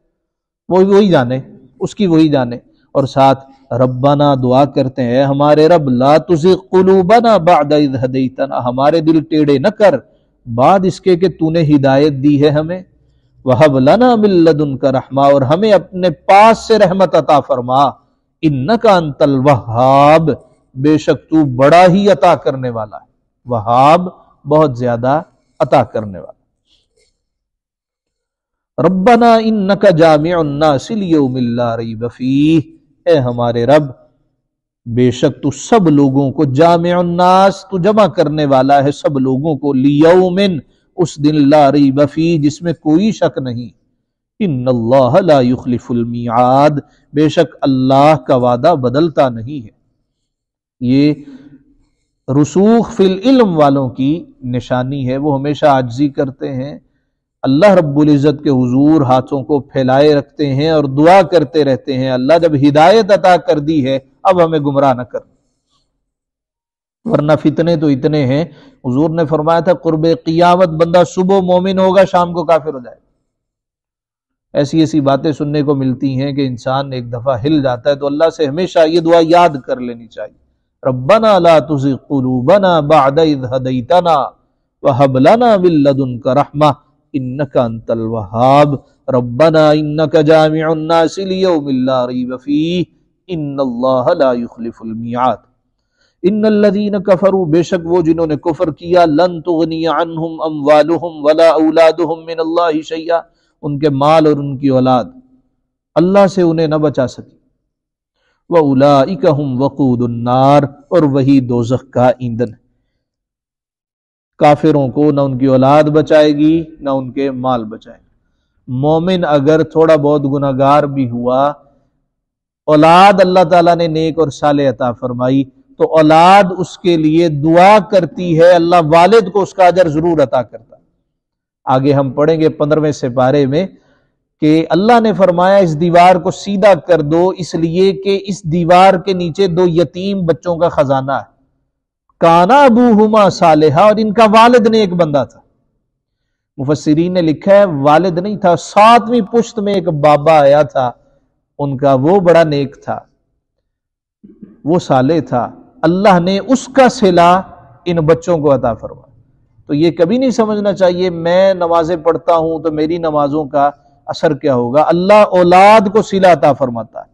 وہی جانے، اس کی وہی جانے، اور ساتھ ربنا دعا کرتے ہیں ہمارے رب لا تزغ قلوبنا بعد اذ ہدیتنا، ہمارے دل ٹیڑے نہ کر بعد اس کے کہ تو نے ہدایت دی ہے ہمیں، وَهَبْ لَنَا مِن لَّدُنْكَ رَحْمَةً، اور ہمیں اپنے پاس سے رحمت عطا فرما، اِنَّكَ أَنتَ الْوَهَّابُ، بے شک تو بڑا ہی عطا کرنے والا ہے، وہاب بہت زیادہ عطا کرنے والا۔ ربنا انک جامع الناس لیوم لا ریب فیہ، اے ہمارے رب بے شک تو سب لوگوں کو، جامع الناس تو جمع کرنے والا ہے سب لوگوں کو، لیوم اس دن، لا ریب فیہ جس میں کوئی شک نہیں، ان اللہ لا یخلف المیعاد، بے شک اللہ کا وعدہ بدلتا نہیں ہے۔ یہ رسوخ فی العلم والوں کی نشانی ہے، وہ ہمیشہ عاجزی کرتے ہیں، اللہ رب العزت کے حضور ہاتھوں کو پھیلائے رکھتے ہیں اور دعا کرتے رہتے ہیں، اللہ جب ہدایت عطا کر دی ہے اب ہمیں گمراہ نہ کر، ورنہ فتنے تو اتنے ہیں۔ حضور نے فرمایا تھا قرب قیامت بندہ صبح مومن ہوگا شام کو کافر ہو جائے گا۔ ایسی باتیں سننے کو ملتی ہیں کہ انسان ایک دفعہ ہل جاتا ہے، تو اللہ سے ہمیشہ یہ دعا یاد کر لینی چاہیے، ربنا لا تزغ قلوبنا بعد اذ ہدیتنا وہب لنا من لدنک رحمہ انک انت الوہاب، ربنا انک جامع الناس لیوم لا ریب فیہ ان اللہ لا یخلف المیعاد۔ ان الذین کفروا، بے شک وہ جنہوں نے کفر کیا، لن تغنی عنہم اموالہم ولا اولادہم من اللہ شیئا، ان کے مال اور ان کی اولاد اللہ سے انہیں نہ بچا سکی، وَأُولَئِكَ هُمْ وَقُودُ النَّارِ، اور وہی دوزخ کا ایندھن ہے۔ کافروں کو نہ ان کی اولاد بچائے گی نہ ان کے مال بچائے گی۔ مومن اگر تھوڑا بہت گناہگار بھی ہوا اولاد اللہ تعالیٰ نے نیک اور صالح عطا فرمائی تو اولاد اس کے لیے دعا کرتی ہے، اللہ والد کو اس کا اجر ضرور عطا کرتا ہے۔ آگے ہم پڑھیں گے 15ویں سپارے میں کہ اللہ نے فرمایا اس دیوار کو سیدھا کر دو، اس لیے کہ اس دیوار کے نیچے 2 یتیم بچوں کا خزانہ ہے۔ کانا ابوہما صالحا، اور ان کا والد نے ایک بندہ تھا۔ مفسرین نے لکھا ہے والد نہیں تھا، 7ویں پشت میں ایک بابا آیا تھا ان کا، وہ بڑا نیک تھا، وہ صالح تھا، اللہ نے اس کا صلہ ان بچوں کو عطا فرمایا۔ تو یہ کبھی نہیں سمجھنا چاہیے میں نمازیں پڑھتا ہوں تو میری نمازوں کا اثر کیا ہوگا۔ اللہ اولاد کو صلہ عطا فرماتا ہے،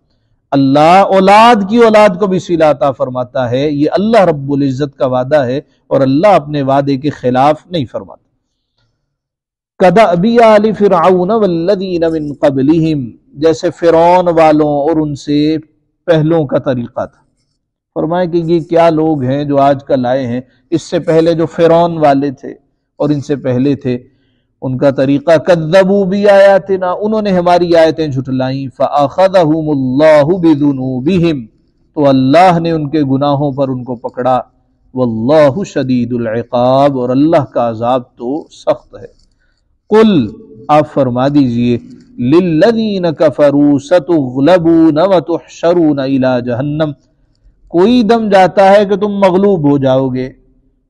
اللہ اولاد کی اولاد کو بھی صلہ عطا فرماتا ہے، یہ اللہ رب العزت کا وعدہ ہے اور اللہ اپنے وعدے کے خلاف نہیں فرماتا۔ کدأبِ آلِ فرعون والذین من قبلہم، جیسے فرعون والوں اور ان سے پہلوں کا طریقہ تھا۔ فرمایا کہ یہ کیا لوگ ہیں جو آج کل آئے ہیں، اس سے پہلے جو فرعون والے تھے اور ان سے پہلے تھے ان کا طریقہ، کذبوا بآیاتنا، انہوں نے ہماری آیتیں جھٹلائیں، فأخذہم اللہ بذنوبہم، تو اللہ نے ان کے گناہوں پر ان کو پکڑا، واللہ شدید العقاب، اور اللہ کا عذاب تو سخت ہے۔ قل، آپ فرما دیجئے، للذین کفروا ستغلبون وتحشرون الی جہنم، کوئی دم جاتا ہے کہ تم مغلوب ہو جاؤ گے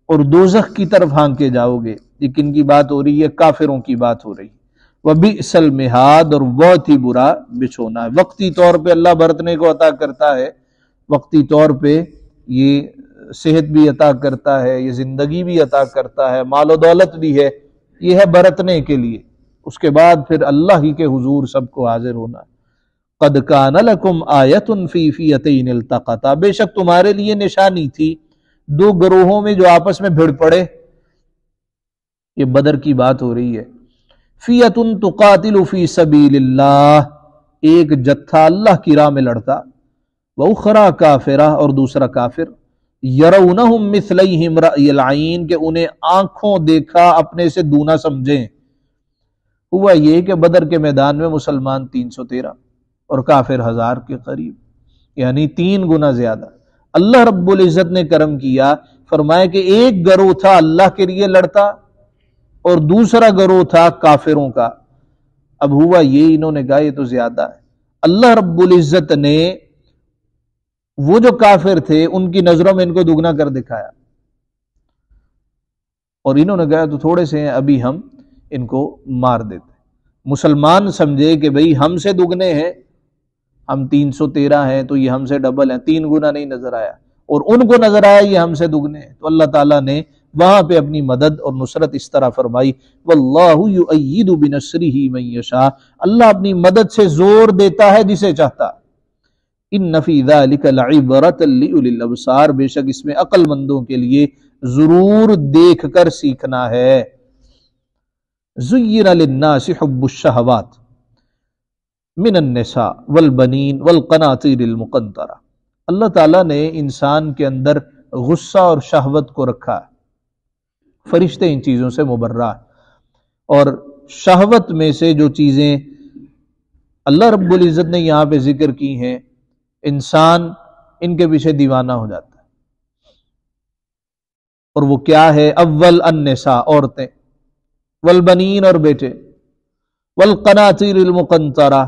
اور دوزخ کی طرف ہانکے جاؤ گے۔ یہ کن کی بات ہو رہی ہے؟ کافروں کی بات ہو رہی ہے۔ وبئس المہاد، اور بہت ہی برا بچھونا ہے۔ وقتی طور پہ اللہ برتنے کو عطا کرتا ہے، وقتی طور پہ یہ صحت بھی عطا کرتا ہے، یہ زندگی بھی عطا کرتا ہے، مال و دولت بھی ہے، یہ ہے برتنے کے لیے، اس کے بعد پھر اللہ ہی کے حضور سب کو حاضر ہونا ہے۔ قد کان لکم آیۃ فی فیۃین التقطا، بے شک تمہارے لیے نشانی تھی 2 گروہوں میں جو آپس میں بھڑ پڑے، یہ بدر کی بات ہو رہی ہے۔ فیۃ تقاتل فی سبیل اللہ، ایک جتھا اللہ کی راہ میں لڑتا، واخری کافرہ، اور دوسرا کافر، یرونہم مثلیہم رأی العین، کہ انہیں آنکھوں دیکھا اپنے سے دونا سمجھیں۔ ہوا یہ کہ بدر کے میدان میں مسلمان 313 اور کافر 1000 کے قریب، یعنی 3 گنا زیادہ۔ اللہ رب العزت نے کرم کیا، فرمایا کہ ایک گروہ تھا اللہ کے لیے لڑتا اور دوسرا گروہ تھا کافروں کا۔ اب ہوا یہ، انہوں نے کہا یہ تو زیادہ ہے، اللہ رب العزت نے وہ جو کافر تھے ان کی نظروں میں ان کو دگنا کر دکھایا، اور انہوں نے کہا تو تھوڑے سے ہیں، ابھی ہم ان کو مار دیتے۔ مسلمان سمجھے کہ بھئی ہم سے دگنے ہیں، ہم 313 ہیں تو یہ ہم سے ڈبل ہیں، 3 گنا نہیں نظر آیا، اور ان کو نظر آیا یہ ہم سے دگنے ہیں، تو اللہ تعالیٰ نے وہاں پہ اپنی مدد اور نصرت اس طرح فرمائی، واللہ یؤید بنصرہ من یشاء، اللہ اپنی مدد سے زور دیتا ہے جسے چاہتا۔ ان فی ذلک لعبرۃ لاولی الابصار، بے شک اس میں عقل مندوں کے لیے ضرور دیکھ کر سیکھنا ہے۔ زین للناس حب الشہوات من النساء والبنین والقناطیر المقنطرہ، اللہ تعالیٰ نے انسان کے اندر غصہ اور شہوت کو رکھا ہے، فرشتے ان چیزوں سے مبرہ، اور شہوت میں سے جو چیزیں اللہ رب العزت نے یہاں پہ ذکر کی ہیں، انسان ان کے پیچھے دیوانہ ہو جاتا ہے، اور وہ کیا ہے؟ اول النساء، عورتیں، والبنین، اور بیٹے، والقناطیر المقنطرہ،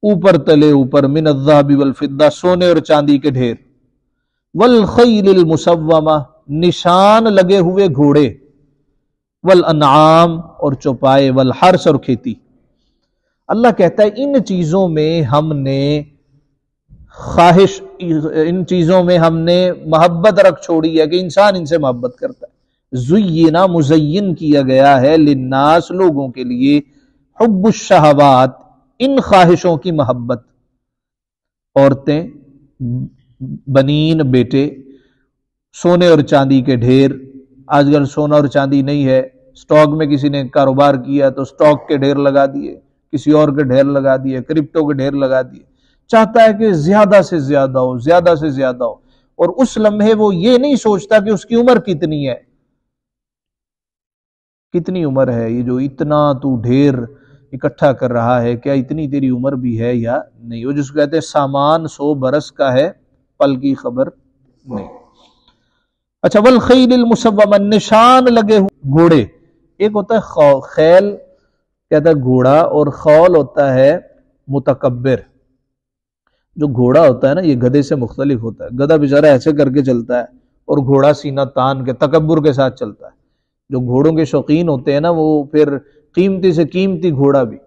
اوپر تلے اوپر، من الذهب والفضہ، سونے اور چاندی کے ڈھیر، والخیل المسومہ، نشان لگے ہوئے گھوڑے، والانعام، اور چوپائے، والحرث، اور کھیتی۔ اللہ کہتا ہے ان چیزوں میں ہم نے خواہش، ان چیزوں میں ہم نے محبت رکھ چھوڑی ہے کہ انسان ان سے محبت کرتا ہے۔ زینا، مزین کیا گیا ہے، للناس، لوگوں کے لیے، حب الشہوات، ان خواہشوں کی محبت، عورتیں، بنین، بیٹے، سونے اور چاندی کے ڈھیر۔ آج کل سونا اور چاندی نہیں ہے، سٹاک میں کسی نے کاروبار کیا تو سٹاک کے ڈھیر لگا دیے، کسی اور کے ڈھیر لگا دیے، کرپٹو کے ڈھیر لگا دیے، چاہتا ہے کہ زیادہ سے زیادہ ہو، زیادہ سے زیادہ ہو، اور اس لمحے وہ یہ نہیں سوچتا کہ اس کی عمر کتنی ہے، کتنی عمر ہے، یہ جو اتنا تو ڈھیر اکٹھا کر رہا ہے، کیا اتنی تیری عمر بھی ہے یا نہیں؟ وہ جس کو کہتے ہیں سامان 100 برس کا ہے، پل کی خبر نہیں۔ اچھا، والخیل المسومہ، نشان لگے ہوئے گھوڑے، ایک ہوتا ہے خیل کہتا ہے گھوڑا، اور خول ہوتا ہے متکبر۔ جو گھوڑا ہوتا ہے نا یہ گدھے سے مختلف ہوتا ہے، گدھا بیچارہ ایسے کر کے چلتا ہے اور گھوڑا سینہ تان کے تکبر کے ساتھ چلتا ہے۔ جو گھوڑوں کے شوقین ہوتے ہیں نا وہ پھر قیمتی سے قیمتی گھوڑا بھی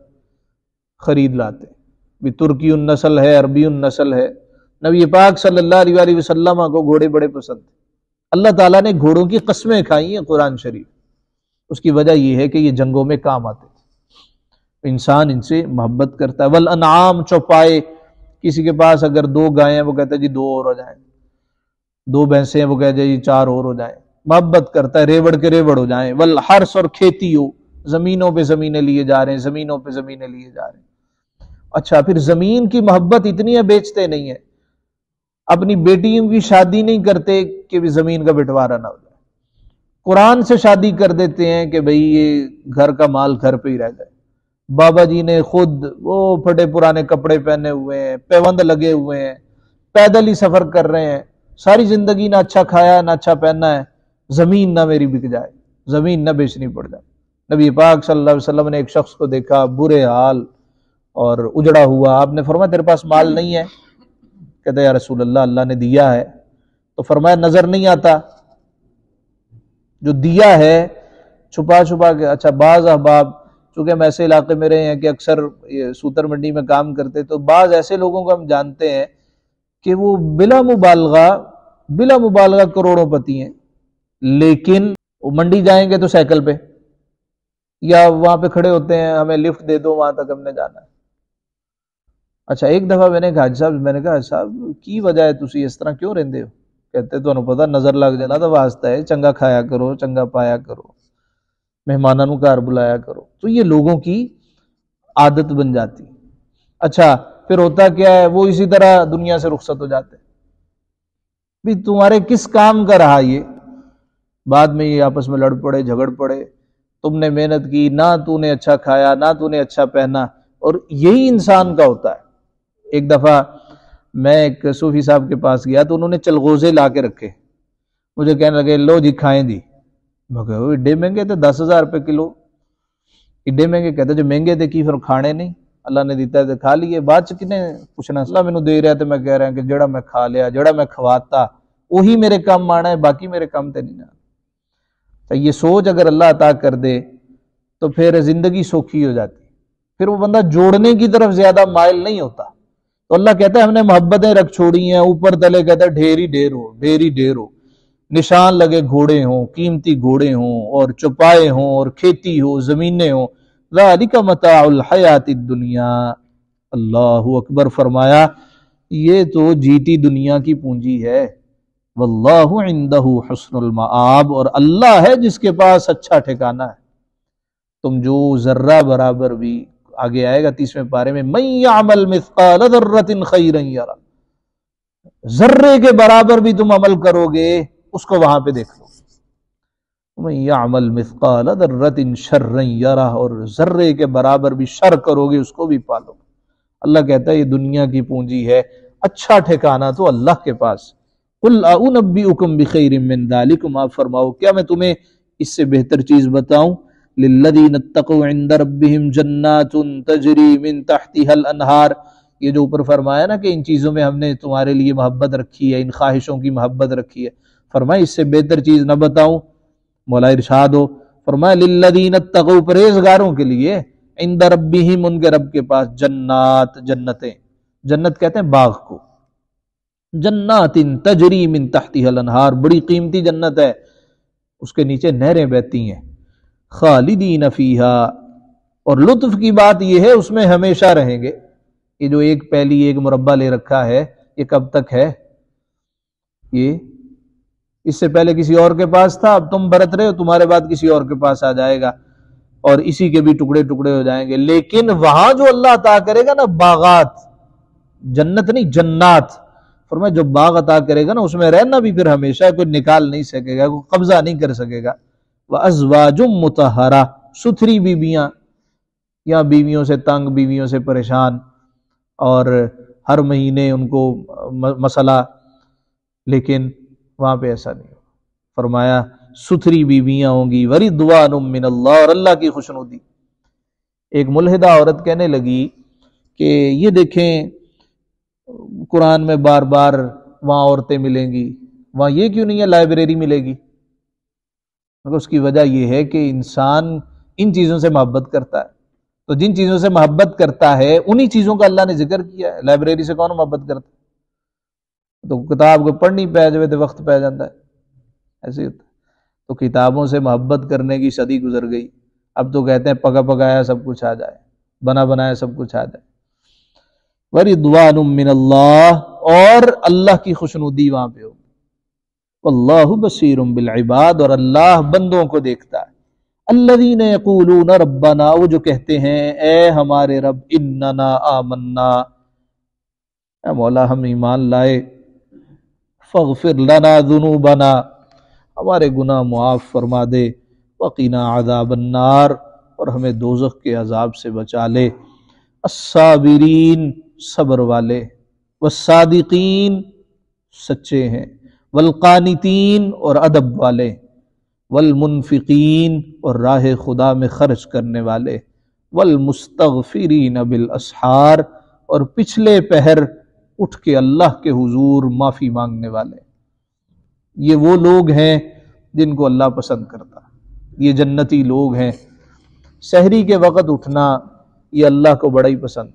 خرید لاتے ہیں، بھی ترکی النسل ہے، عربی النسل ہے۔ نبی پاک صلی اللہ علیہ وآلہ وسلم کو گھوڑے بڑے پسند ہیں۔ اللہ تعالیٰ نے گھوڑوں کی قسمیں کھائی ہیں قرآن شریف، اس کی وجہ یہ ہے کہ یہ جنگوں میں کام آتے ہیں، انسان ان سے محبت کرتا ہے۔ والانعام، چوپائے، کسی کے پاس اگر 2 گائیں ہیں وہ کہتا ہے جی 2 اور ہو جائیں، 2 بھینسیں ہیں وہ کہتا ہے جی 4 اور ہو جائیں، محبت کرتا ہے، ریوڑ کے ریوڑ ہو جائیں۔ والحرث، اور کھیتی ہو، زمینوں پہ زمینیں لیے جا رہے ہیں، زمینوں پہ زمینیں لیے جا رہے ہیں۔ اچھا، پھر زمین کی محبت اتنی ہے بیچتے نہیں ہیں، اپنی بیٹیوں کی شادی نہیں کرتے کہ بھی زمین کا بٹوارا نہ ہو جائے، قرآن سے شادی کر دیتے ہیں کہ بھئی یہ گھر کا مال گھر پہ ہی رہ جائے۔ بابا جی نے خود وہ پھٹے پرانے کپڑے پہنے ہوئے ہیں، پیوند لگے ہوئے ہیں، پیدل ہی سفر کر رہے ہیں، ساری زندگی نہ اچھا کھایا نہ اچھا پہنا ہے، زمین نہ میری بک جائے، زمین نہ بیچنی پڑ جائے۔ نبی پاک صلی اللہ علیہ وسلم نے ایک شخص کو دیکھا برے حال اور اجڑا ہوا، آپ نے فرمایا تیرے پاس مال نہیں ہے؟ کہتا ہے یا رسول اللہ اللہ نے دیا ہے۔ تو فرمایا نظر نہیں آتا؟ جو دیا ہے چھپا چھپا کے۔ اچھا، بعض احباب چونکہ ہم ایسے علاقے میں رہے ہیں کہ اکثر سوتر منڈی میں کام کرتے، تو بعض ایسے لوگوں کو ہم جانتے ہیں کہ وہ بلا مبالغہ کروڑوں پتی ہیں، لیکن وہ منڈی جائیں گے تو سائیکل پہ، یا وہاں پہ کھڑے ہوتے ہیں ہمیں لفٹ دے دو وہاں تک ہم نے جانا ہے۔ اچھا، ایک دفعہ میں نے کہا حاج صاحب کی وجہ ہے تسی اس طرح کیوں رہندے ہو؟ کہتے تو انہوں پتا نظر لگ جانا تو واسطہ ہے، چنگا کھایا کرو، چنگا پایا کرو، مہمانوں کو گھر بلایا کرو۔ تو یہ لوگوں کی عادت بن جاتی۔ اچھا، پھر ہوتا کیا ہے، وہ اسی طرح دنیا سے رخصت ہو جاتے بھی تمہارے کس کام کا رہا یہ؟ بعد میں یہ آپس میں لڑ پڑے، جھگڑ پڑے، تم نے محنت کی، نہ تو نے اچھا کھایا، نہ تو نے اچھا پہنا، اور یہی انسان کا ہوتا ہے۔ ایک دفعہ میں ایک صوفی صاحب کے پاس گیا تو انہوں نے چلغوزے لا کے رکھے، مجھے کہنے لگے لو جی کھائیں جی۔ میں کہا ایڈے مہنگے تھے، 10,000 روپے کلو، ایڈے مہنگے؟ کہتے جو مہنگے تھے کی پھر کھانے نہیں، اللہ نے دیتا ہے تو کھا لیے، بعد چ کنے پوچھنا، اللہ مینوں دے رہا تو میں کہہ رہا کہ جڑا میں کھا لیا، جڑا میں کھواتا وہی میرے کام آنا ہے، باقی میرے کام تے نہیں آنا۔ تو یہ سوچ اگر اللہ عطا کر دے تو پھر زندگی سوکھی ہو جاتی، پھر وہ بندہ جوڑنے کی طرف زیادہ مائل نہیں ہوتا۔ تو اللہ کہتا ہے ہم نے محبتیں رکھ چھوڑی ہیں، اوپر تلے کہتا ہے ڈھیر ہی ڈھیر ہو، ڈھیر ہی ڈھیر ہو، نشان لگے گھوڑے ہوں، قیمتی گھوڑے ہوں، اور چوپائے ہوں، اور کھیتی ہو، زمینیں ہوں، ذالک متاع الحیات الدنیا۔ اللہ اکبر، فرمایا یہ تو جیتی دنیا کی پونجی ہے، واللہ عندہ حسن المآب، اور اللہ ہے جس کے پاس اچھا ٹھکانہ ہے۔ تم جو ذرہ برابر بھی، آگے آئے گا 30ویں پارے میں، من یعمل مثقال ذرۃ خیرا یرہ، ذرے کے برابر بھی تم عمل کرو گے اس کو وہاں پہ دیکھ لو، من یعمل مثقال ذرۃ شرا یرہ، اور ذرے کے برابر بھی شر کرو گے اس کو بھی پالو۔ اللہ کہتا ہے یہ دنیا کی پونجی ہے، اچھا ٹھکانہ تو اللہ کے پاس۔ قل انبئکم بخیر من ذلکم، آپ فرماؤ کیا میں تمہیں اس سے بہتر چیز بتاؤں؟ للذین اتقوا عند ربہم جنات تجری من تحتها الانہار، یہ جو اوپر فرمایا نا کہ ان چیزوں میں ہم نے تمہارے لیے محبت رکھی ہے، ان خواہشوں کی محبت رکھی ہے، فرمایا اس سے بہتر چیز نہ بتاؤں؟ مولا ارشاد ہو فرمایا للذین اتقوا، پرہیزگاروں کے لیے، عند ربہم، ان کے رب کے پاس، جنات، جنتیں، جنت کہتے ہیں باغ کو، جنات تجری من تحتها الانہار، بڑی قیمتی جنت ہے، اس کے نیچے نہریں بہتی ہیں، خالدین فیہا، اور لطف کی بات یہ ہے اس میں ہمیشہ رہیں گے۔ یہ جو ایک پہلی ایک مربع لے رکھا ہے یہ کب تک ہے؟ یہ اس سے پہلے کسی اور کے پاس تھا، اب تم برت رہے ہو، تمہارے بعد کسی اور کے پاس آ جائے گا، اور اسی کے بھی ٹکڑے ٹکڑے ہو جائیں گے۔ لیکن وہاں جو اللہ عطا کرے گا نا باغات، جنت نہیں جنات، فرمایا جو باغ عطا کرے گا نا اس میں رہنا بھی پھر ہمیشہ، کوئی نکال نہیں سکے گا، کوئی قبضہ نہیں کر سکے گا۔ وَأَزْوَاجٌ مُطَہَّرَةٌ، ستھری بیبیاں، یا بیویوں سے تنگ، بیویوں سے پریشان، اور ہر مہینے ان کو مسئلہ، لیکن وہاں پہ ایسا نہیں ہو۔ فرمایا ستھری بیویاں ہوں گی، وَرِضْوَانٌ مِّنَ اللَّهِ، اور اللہ کی خوشنودی۔ ایک ملحدہ عورت کہنے لگی کہ یہ دیکھیں قرآن میں بار بار وہاں عورتیں ملیں گی، وہاں یہ کیوں نہیں ہے لائبریری ملے گی؟ اس کی وجہ یہ ہے کہ انسان ان چیزوں سے محبت کرتا ہے، تو جن چیزوں سے محبت کرتا ہے انہی چیزوں کا اللہ نے ذکر کیا ہے۔ لائبریری سے کون محبت کرتا ہے؟ تو کتاب کو پڑھنی پہ جائے تو وقت پہ جاتا ہے، ایسے ہی ہوتا ہے۔ تو کتابوں سے محبت کرنے کی صدی گزر گئی، اب تو کہتے ہیں پکا پکایا سب کچھ آ جائے، بنا بنایا سب کچھ آ جائے۔ وَرِضْوَانٌ مِّنَ اللَّهِ، اور اللہ کی خوشنودی وہاں پہ ہو۔ وَاللَّهُ بَصِيرٌ بِالْعِبَادِ، اور اللہ بندوں کو دیکھتا ہے۔ الَّذِينَ يَقُولُونَ رَبَّنَا، وہ جو کہتے ہیں اے ہمارے رب، اِنَّنَا آمَنَّا، اے مولا ہم ایمان لائے، فَاغْفِرْ لَنَا ذُنُوبَنَا، ہمارے گناہ معاف فرما دے، وَقِنَا عَذَابَ النَّارِ، اور ہمیں دوزخ کے عذاب سے بچا لے۔ الصابرین، صبر والے، والصادقین، سچے ہیں، والقانتین، اور ادب والے، والمنفقین، اور راہ خدا میں خرچ کرنے والے، والمستغفرین بالاسحار، اور پچھلے پہر اٹھ کے اللہ کے حضور معافی مانگنے والے۔ یہ وہ لوگ ہیں جن کو اللہ پسند کرتا، یہ جنتی لوگ ہیں۔ سحری کے وقت اٹھنا یہ اللہ کو بڑا ہی پسند۔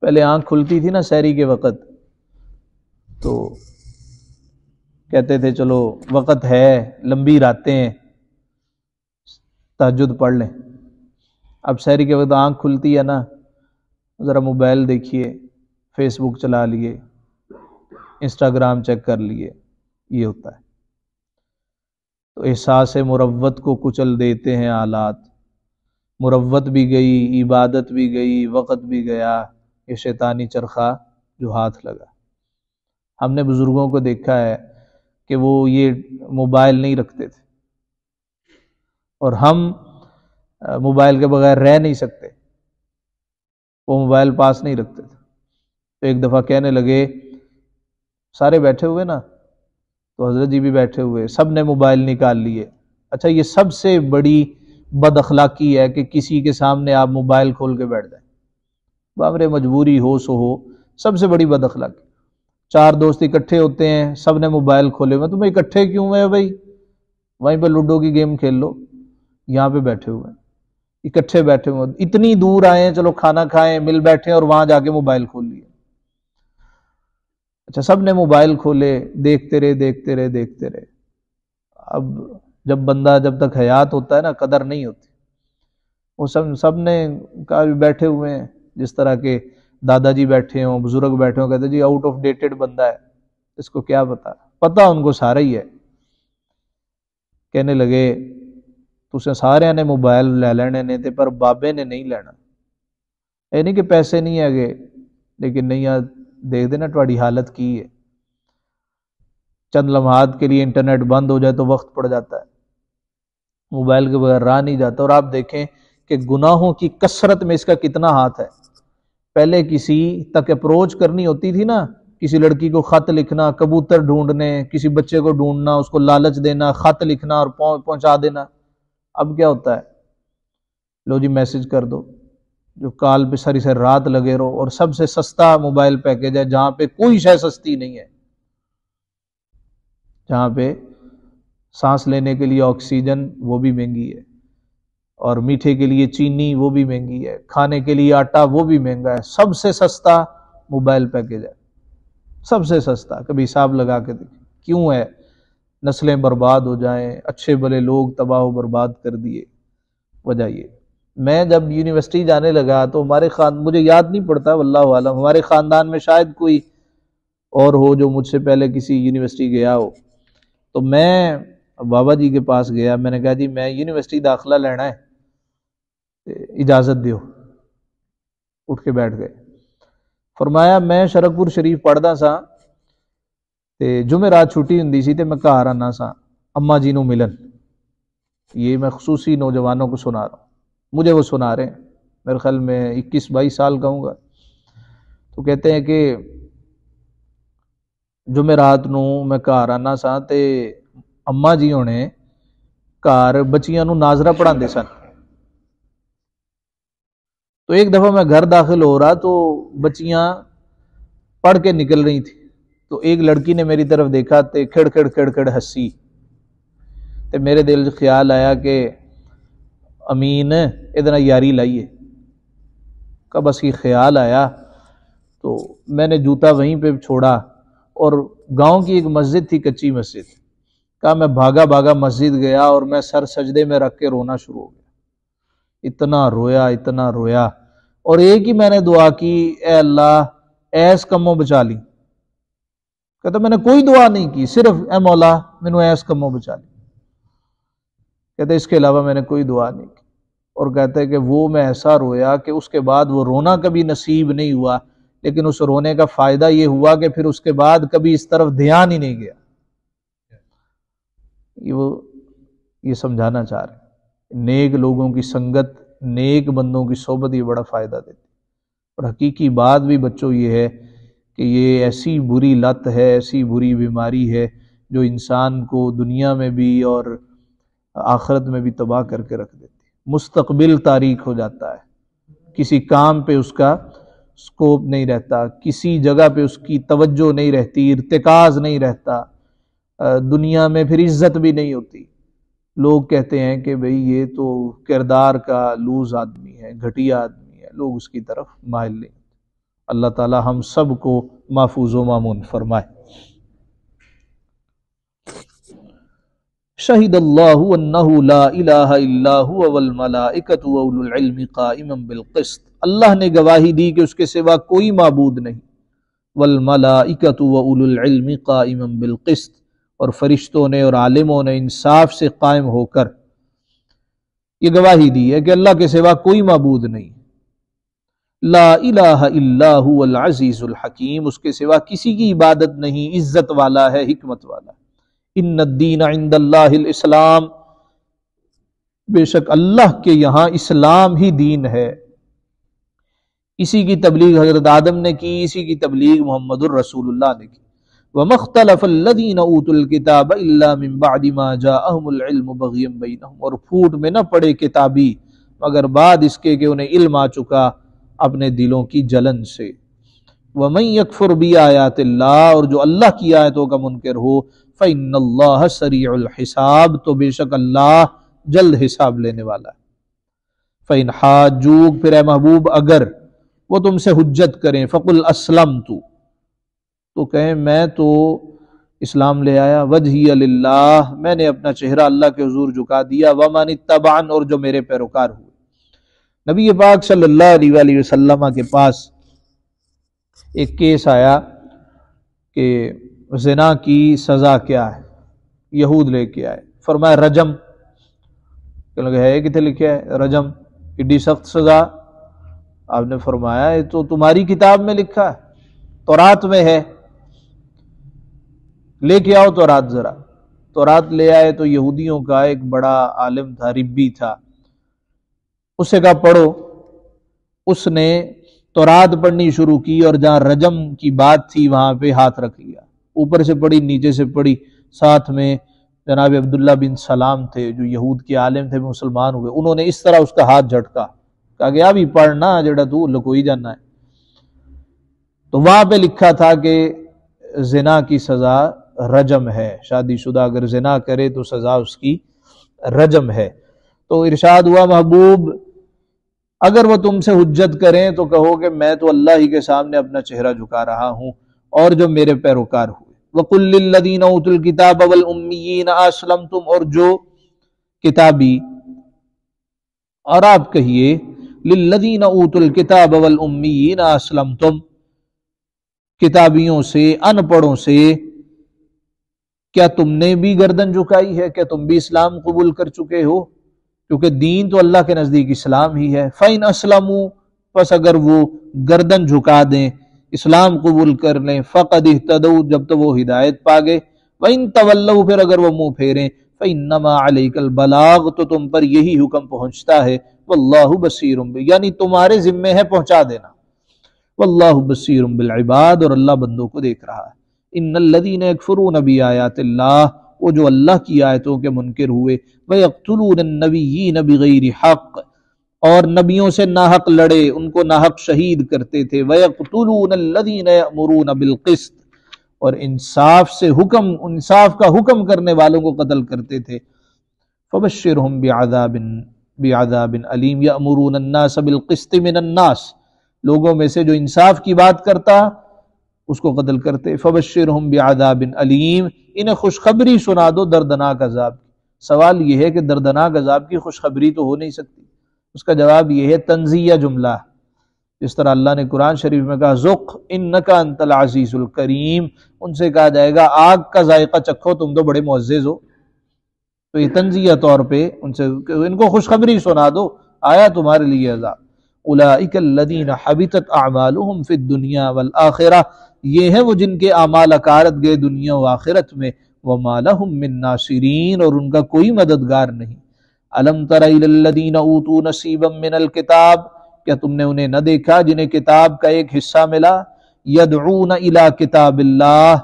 پہلے آنکھ کھلتی تھی نا سحری کے وقت، تو کہتے تھے چلو وقت ہے، لمبی راتیں ہیں، تہجد پڑھ لیں۔ اب سحری کے وقت آنکھ کھلتی ہے نا، ذرا موبائل دیکھیے، فیس بک چلا لیے، انسٹاگرام چیک کر لیے، یہ ہوتا ہے۔ تو احساس مروت کو کچل دیتے ہیں آلات، مروت بھی گئی، عبادت بھی گئی، وقت بھی گیا، یہ شیطانی چرخہ جو ہاتھ لگا۔ ہم نے بزرگوں کو دیکھا ہے کہ وہ یہ موبائل نہیں رکھتے تھے، اور ہم موبائل کے بغیر رہ نہیں سکتے، وہ موبائل پاس نہیں رکھتے تھے۔ تو ایک دفعہ کہنے لگے، سارے بیٹھے ہوئے نا، تو حضرت جی بھی بیٹھے ہوئے، سب نے موبائل نکال لیے۔ اچھا یہ سب سے بڑی بد اخلاقی ہے کہ کسی کے سامنے آپ موبائل کھول کے بیٹھ جائیں، بامرے مجبوری ہو سو ہو، سب سے بڑی بد اخلاقی۔ چار دوست اکٹھے ہوتے ہیں، سب نے موبائل کھولے ہوئے، تمہیں اکٹھے کیوں ہوئے بھائی؟ وہیں پہ لوڈو کی گیم کھیل لو، یہاں پہ بیٹھے ہوئے ہیں، اکٹھے بیٹھے ہوئے، اتنی دور آئے ہیں، چلو کھانا کھائیں، مل بیٹھے اور وہاں جا کے موبائل کھول لیے۔ اچھا سب نے موبائل کھولے، دیکھتے رہے دیکھتے رہے دیکھتے رہے۔ اب جب بندہ جب تک حیات ہوتا ہے نا، قدر نہیں ہوتی۔ وہ سب نے کہا بیٹھے ہوئے ہیں، جس طرح کے دادا جی بیٹھے ہوں، بزرگ بیٹھے ہوں، کہتے جی آؤٹ آف ڈیٹڈ بندہ ہے، اس کو کیا پتا ان کو سارا ہی ہے۔ کہنے لگے تسے سارے نے موبائل لے لینے نے تے پر بابے نے نہیں لینا، یہ نہیں کہ پیسے نہیں ہے گے، لیکن نہیں یار دیکھ دینا تھوڑی حالت کی ہے، چند لمحات کے لیے انٹرنیٹ بند ہو جائے تو وقت پڑ جاتا ہے، موبائل کے بغیر راہ نہیں جاتا۔ اور آپ دیکھیں کہ گناہوں کی کثرت میں اس کا کتنا ہاتھ ہے۔ پہلے کسی تک اپروچ کرنی ہوتی تھی نا، کسی لڑکی کو خط لکھنا، کبوتر ڈھونڈنے، کسی بچے کو ڈھونڈنا، اس کو لالچ دینا، خط لکھنا اور پہنچا دینا۔ اب کیا ہوتا ہے، لو جی میسج کر دو، جو کال پہ ساری ساری رات لگے رہو، اور سب سے سستا موبائل پیکج ہے جہاں پہ کوئی شے سستی نہیں ہے، جہاں پہ سانس لینے کے لیے آکسیجن وہ بھی مہنگی ہے، اور میٹھے کے لیے چینی وہ بھی مہنگی ہے، کھانے کے لیے آٹا وہ بھی مہنگا ہے، سب سے سستا موبائل پیکج ہے، سب سے سستا۔ کبھی حساب لگا کے دیکھیں کیوں ہے؟ نسلیں برباد ہو جائیں، اچھے بھلے لوگ تباہ و برباد کر دیے، وجہ یہ۔ میں جب یونیورسٹی جانے لگا تو ہمارے مجھے یاد نہیں پڑتا، واللہ عالم، ہمارے خاندان میں شاید کوئی اور ہو جو مجھ سے پہلے کسی یونیورسٹی گیا ہو، تو میں بابا جی کے پاس گیا، میں نے کہا جی میں یونیورسٹی داخلہ لینا ہے، اجازت دیو۔ اٹھ کے بیٹھ گئے۔ فرمایا میں شرکپور شریف پڑھدا سا تے جمعرات چھٹی ہوندی سی تے میں گھر آنا سا اما جی نو ملن، یہ میں خصوصی نوجوانوں کو سنا رہا ہوں، مجھے وہ سنا رہے ہیں، میرے خیال میں 21-22 سال کا ہوں گا. تو کہتے ہیں کہ جمعرات نو میں گھر آنا سا تے اما جی ہونے گھر بچیاں نو ناظرہ پڑھاندے سن. تو ایک دفعہ میں گھر داخل ہو رہا تو بچیاں پڑھ کے نکل رہی تھی. تو ایک لڑکی نے میری طرف دیکھا تے کھڑ کھڑ ہسی. تے میرے دل سے خیال آیا کہ امین ادنا یاری لائیے. کا بس یہ خیال آیا تو میں نے جوتا وہیں پہ چھوڑا اور گاؤں کی ایک مسجد تھی، کچی مسجد. کہا میں بھاگا مسجد گیا اور میں سر سجدے میں رکھ کے رونا شروع ہو گیا. اتنا رویا اور ایک ہی میں نے دعا کی، اے اللہ ایس کموں بچا لی. کہتا میں نے کوئی دعا نہیں کی، صرف اے مولا مینوں ایس کموں بچا لی. کہتے اس کے علاوہ میں نے کوئی دعا نہیں کی. اور کہتے ہیں کہ وہ میں ایسا رویا کہ اس کے بعد وہ رونا کبھی نصیب نہیں ہوا، لیکن اس رونے کا فائدہ یہ ہوا کہ پھر اس کے بعد کبھی اس طرف دھیان ہی نہیں گیا. یہ سمجھانا چاہ رہے ہیں نیک لوگوں کی سنگت، نیک بندوں کی صحبت یہ بڑا فائدہ دیتی. اور حقیقی بات بھی بچوں یہ ہے کہ یہ ایسی بری لت ہے، ایسی بری بیماری ہے جو انسان کو دنیا میں بھی اور آخرت میں بھی تباہ کر کے رکھ دیتی. مستقبل تاریک ہو جاتا ہے، کسی کام پہ اس کا سکوپ نہیں رہتا، کسی جگہ پہ اس کی توجہ نہیں رہتی، ارتکاز نہیں رہتا، دنیا میں پھر عزت بھی نہیں ہوتی. لوگ کہتے ہیں کہ بھئی یہ تو کردار کا لوز آدمی ہے، گھٹیا آدمی ہے، لوگ اس کی طرف مائل نہیں. اللہ تعالی ہم سب کو محفوظ و مامون فرمائے. شہد اللہ انہ لا الہ الا هو والملائکۃ واولو العلم قائما بالقسط. اللہ نے گواہی دی کہ اس کے سوا کوئی معبود نہیں. والملائکۃ واولو العلم قائما بالقسط، اور فرشتوں نے اور عالموں نے انصاف سے قائم ہو کر یہ گواہی دی ہے کہ اللہ کے سوا کوئی معبود نہیں. لا الہ الا هو العزیز الحکیم، اس کے سوا کسی کی عبادت نہیں، عزت والا ہے، حکمت والا ہے. ان الدین عند اللہ الاسلام، بے شک اللہ کے یہاں اسلام ہی دین ہے. اسی کی تبلیغ حضرت آدم نے کی، اسی کی تبلیغ محمد الرسول اللہ نے کی. وَمَا اخْتَلَفَ الَّذِينَ أُوتُوا الْكِتَابَ إِلَّا مِن بَعْدِ مَا جَاءَهُمُ الْعِلْمُ بَغْيًا بَيْنَهُمْ، اور پھوٹ میں نہ پڑے کتابی مگر بعد اس کے کہ انہیں علم آ چکا اپنے دلوں کی جلن سے. وَمَن يَكْفُرْ بِآيَاتِ اللَّهِ، اور جو اللہ کی آیتوں کا منکر ہو، فَإِنَّ اللَّهَ سَرِيعُ الْحِسَابِ، تو بے شک اللہ جلد حساب لینے والا ہے. فَإِنْ حَاجُّوكَ، پھر اے محبوب اگر وہ تم سے حجت کریں، فَقُلْ أَسْلَمْتُ، تو کہیں میں تو اسلام لے آیا، وجہی للہ، میں نے اپنا چہرہ اللہ کے حضور جھکا دیا، وَمَنِ اتَّبَعَنِ، اور جو میرے پیروکار ہوئے. نبی پاک صلی اللہ علیہ وآلہ وسلم کے پاس ایک کیس آیا کہ زنا کی سزا کیا ہے. یہود لے کے آئے، فرمایا رجم. کہ لگا ہے کتنے لکھا ہے رجم، ایڈی سخت سزا. آپ نے فرمایا یہ تو تمہاری کتاب میں لکھا ہے، تورات میں ہے، لے کے آؤ تورات. ذرا تورات لے آئے تو یہودیوں کا ایک بڑا عالم تھا، ربی تھا، اس سے کہا پڑھو. اس نے تورات پڑھنی شروع کی اور جہاں رجم کی بات تھی وہاں پہ ہاتھ رکھ لیا. اوپر سے پڑھی، نیچے سے پڑھی. ساتھ میں جناب عبداللہ بن سلام تھے جو یہود کے عالم تھے، مسلمان ہوئے. انہوں نے اس طرح اس کا ہاتھ جھٹکا، کہا کہ ابھی پڑھنا جڑا تو لکوئی جانا ہے. تو وہاں پہ لکھا تھا کہ زنا کی سزا رجم ہے، شادی شدہ اگر زنا کرے تو سزا اس کی رجم ہے. تو ارشاد ہوا محبوب اگر وہ تم سے حجت کریں تو کہو کہ میں تو اللہ ہی کے سامنے اپنا چہرہ جھکا رہا ہوں اور جو میرے پیروکار ہوئے. وَقُلْ لِلَّذِينَ أُوتُوا الْكِتَابَ وَالْأُمِّيِّينَ أَسْلَمْتُمْ، اور جو کتابی، اور آپ کہیے لِلَّذِينَ أُوتُوا الْكِتَابَ وَالْأُمِّيِّينَ أَسْلَمْتُمْ، کتابیوں سے، ان پڑھوں سے کیا تم نے بھی گردن جھکائی ہے؟ کیا تم بھی اسلام قبول کر چکے ہو؟ کیونکہ دین تو اللہ کے نزدیک اسلام ہی ہے. فَإِنْ أَسْلَمُوا، پس اگر وہ گردن جھکا دیں، اسلام قبول کر لیں، فَقَدْ اهْتَدَوْا، جب تو وہ ہدایت پا گئے. وَإِنْ تَوَلَّوْا، پھر اگر وہ منہ پھیریں، فَإِنَّمَا عَلَيْكَ الْبَلَاغُ، تو تم پر یہی حکم پہنچتا ہے، واللہ بصیر یعنی تمہارے ذمے ہے پہنچا دینا، واللہ بصیر بالعباد اور اللہ بندوں کو دیکھ رہا ہے۔ ان الذین یکفرون بآیات اللہ، وہ جو اللہ کی آیتوں کے منکر ہوئے، ویقتلون النبیین بغیر حق، اور نبیوں سے ناحق لڑے، ان کو ناحق شہید کرتے تھے، ویقتلون الذین یأمرون بالقسط، اور انصاف کا حکم کرنے والوں کو قتل کرتے تھے، فبشرہم بعذاب علیم یأمرون الناس بالقسط من الناس، لوگوں میں سے جو انصاف کی بات کرتا اس کو قتل کرتے، فبشرہم بعذاب علیم، انہیں خوشخبری سنا دو دردناک عذاب کی۔ سوال یہ ہے کہ دردناک عذاب کی خوشخبری تو ہو نہیں سکتی، اس کا جواب یہ ہے تنزیہ جملہ، جس طرح اللہ نے قرآن شریف میں کہا ذق انک انت العزیز الکریم، ان سے کہا جائے گا آگ کا ذائقہ چکھو، تم تو بڑے معزز ہو۔ تو یہ تنزیہ طور پہ ان کو خوشخبری سنا دو، آیا تمہارے لیے عذاب۔ اولئک الذین حبطت اعمالہم فی الدنیا والآخرہ، یہ ہیں وہ جن کے اعمال اکارت گئے دنیا و آخرت میں، وما لہم من ناصرین، اور ان کا کوئی مددگار نہیں۔ الم تر الی الذین اوتوا نصیبا من الکتاب، کیا تم نے انہیں نہ دیکھا جنہیں کتاب کا ایک حصہ ملا، یدعون الی کتاب اللہ،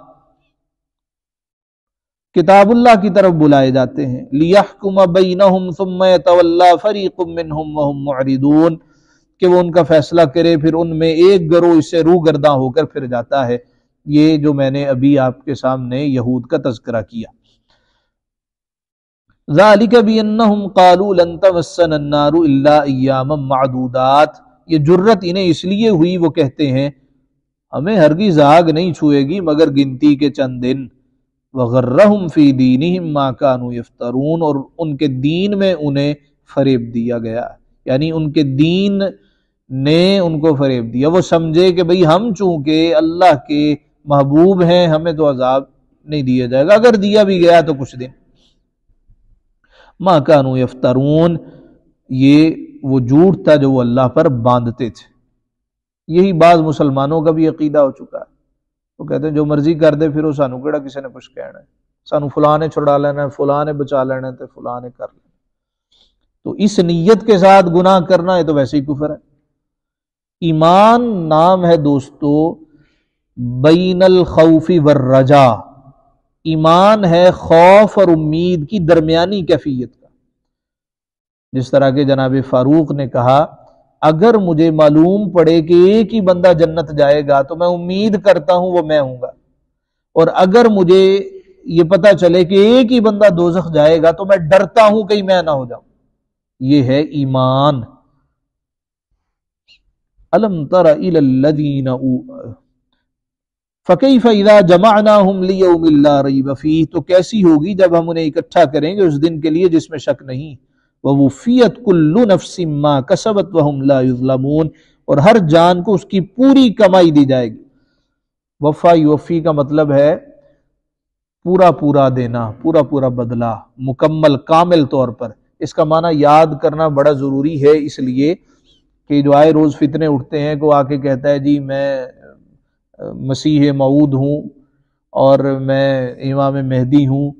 کتاب اللہ کی طرف بلائے جاتے ہیں، لیحکم بینہم ثم یتولی فریق منہم وہم معرضون، کہ وہ ان کا فیصلہ کرے پھر ان میں ایک گروہ اس سے روگرداں ہو کر پھر جاتا ہے۔ یہ جو میں نے ابھی آپ کے سامنے یہود کا تذکرہ کیا۔ ذالک بانہم قالوا لن تمسنا النار الا ایاما معدودات، یہ جرت انہیں اس لیے ہوئی وہ کہتے ہیں ہمیں ہرگز آگ نہیں چھوئے گی مگر گنتی کے چند دن، وغرہم فی دینہم ما کانوا یفترون، اور ان کے دین میں انہیں فریب دیا گیا، یعنی ان کے دین نے ان کو فریب دیا، وہ سمجھے کہ بھئی ہم چونکہ اللہ کے محبوب ہیں ہمیں تو عذاب نہیں دیا جائے گا، اگر دیا بھی گیا تو کچھ دن۔ ما کانوا یفترون، یہ وہ جھوٹ تھا جو وہ اللہ پر باندھتے تھے۔ یہی بعض مسلمانوں کا بھی عقیدہ ہو چکا ہے، وہ کہتے ہیں جو مرضی کر دے پھر وہ سانو کیڑا کسی نے کچھ کہنا ہے، سانو فلاں نے چھڑا لینا ہے، فلاں نے بچا لینا ہے، تو فلاں نے کر لینا۔ تو اس نیت کے ساتھ گناہ کرنا ہے تو ویسے ہی کفر ہے۔ ایمان نام ہے دوستو بین الخوف والرجا، ایمان ہے خوف اور امید کی درمیانی کیفیت کا، جس طرح کہ جناب فاروق نے کہا اگر مجھے معلوم پڑے کہ ایک ہی بندہ جنت جائے گا تو میں امید کرتا ہوں وہ میں ہوں گا، اور اگر مجھے یہ پتہ چلے کہ ایک ہی بندہ دوزخ جائے گا تو میں ڈرتا ہوں کہیں میں نہ ہو جاؤں۔ یہ ہے ایمان۔ الم تر الی الذین فکیف اذا جمعناہم لیوم لا ریب فیہ، تو کیسی ہوگی جب ہم انہیں اکٹھا کریں گے اس دن کے لیے جس میں شک نہیں، ووفیت کل نفس ما کسبت وہم لا یظلمون، اور ہر جان کو اس کی پوری کمائی دی جائے گی۔ وفا یوفی کا مطلب ہے پورا پورا دینا، پورا پورا بدلہ، مکمل کامل طور پر۔ اس کا معنی یاد کرنا بڑا ضروری ہے، اس لیے کہ جو آئے روز فتنے اٹھتے ہیں کہ وہ آ کے کہتا ہے جی میں مسیح موعود ہوں اور میں امام مہدی ہوں،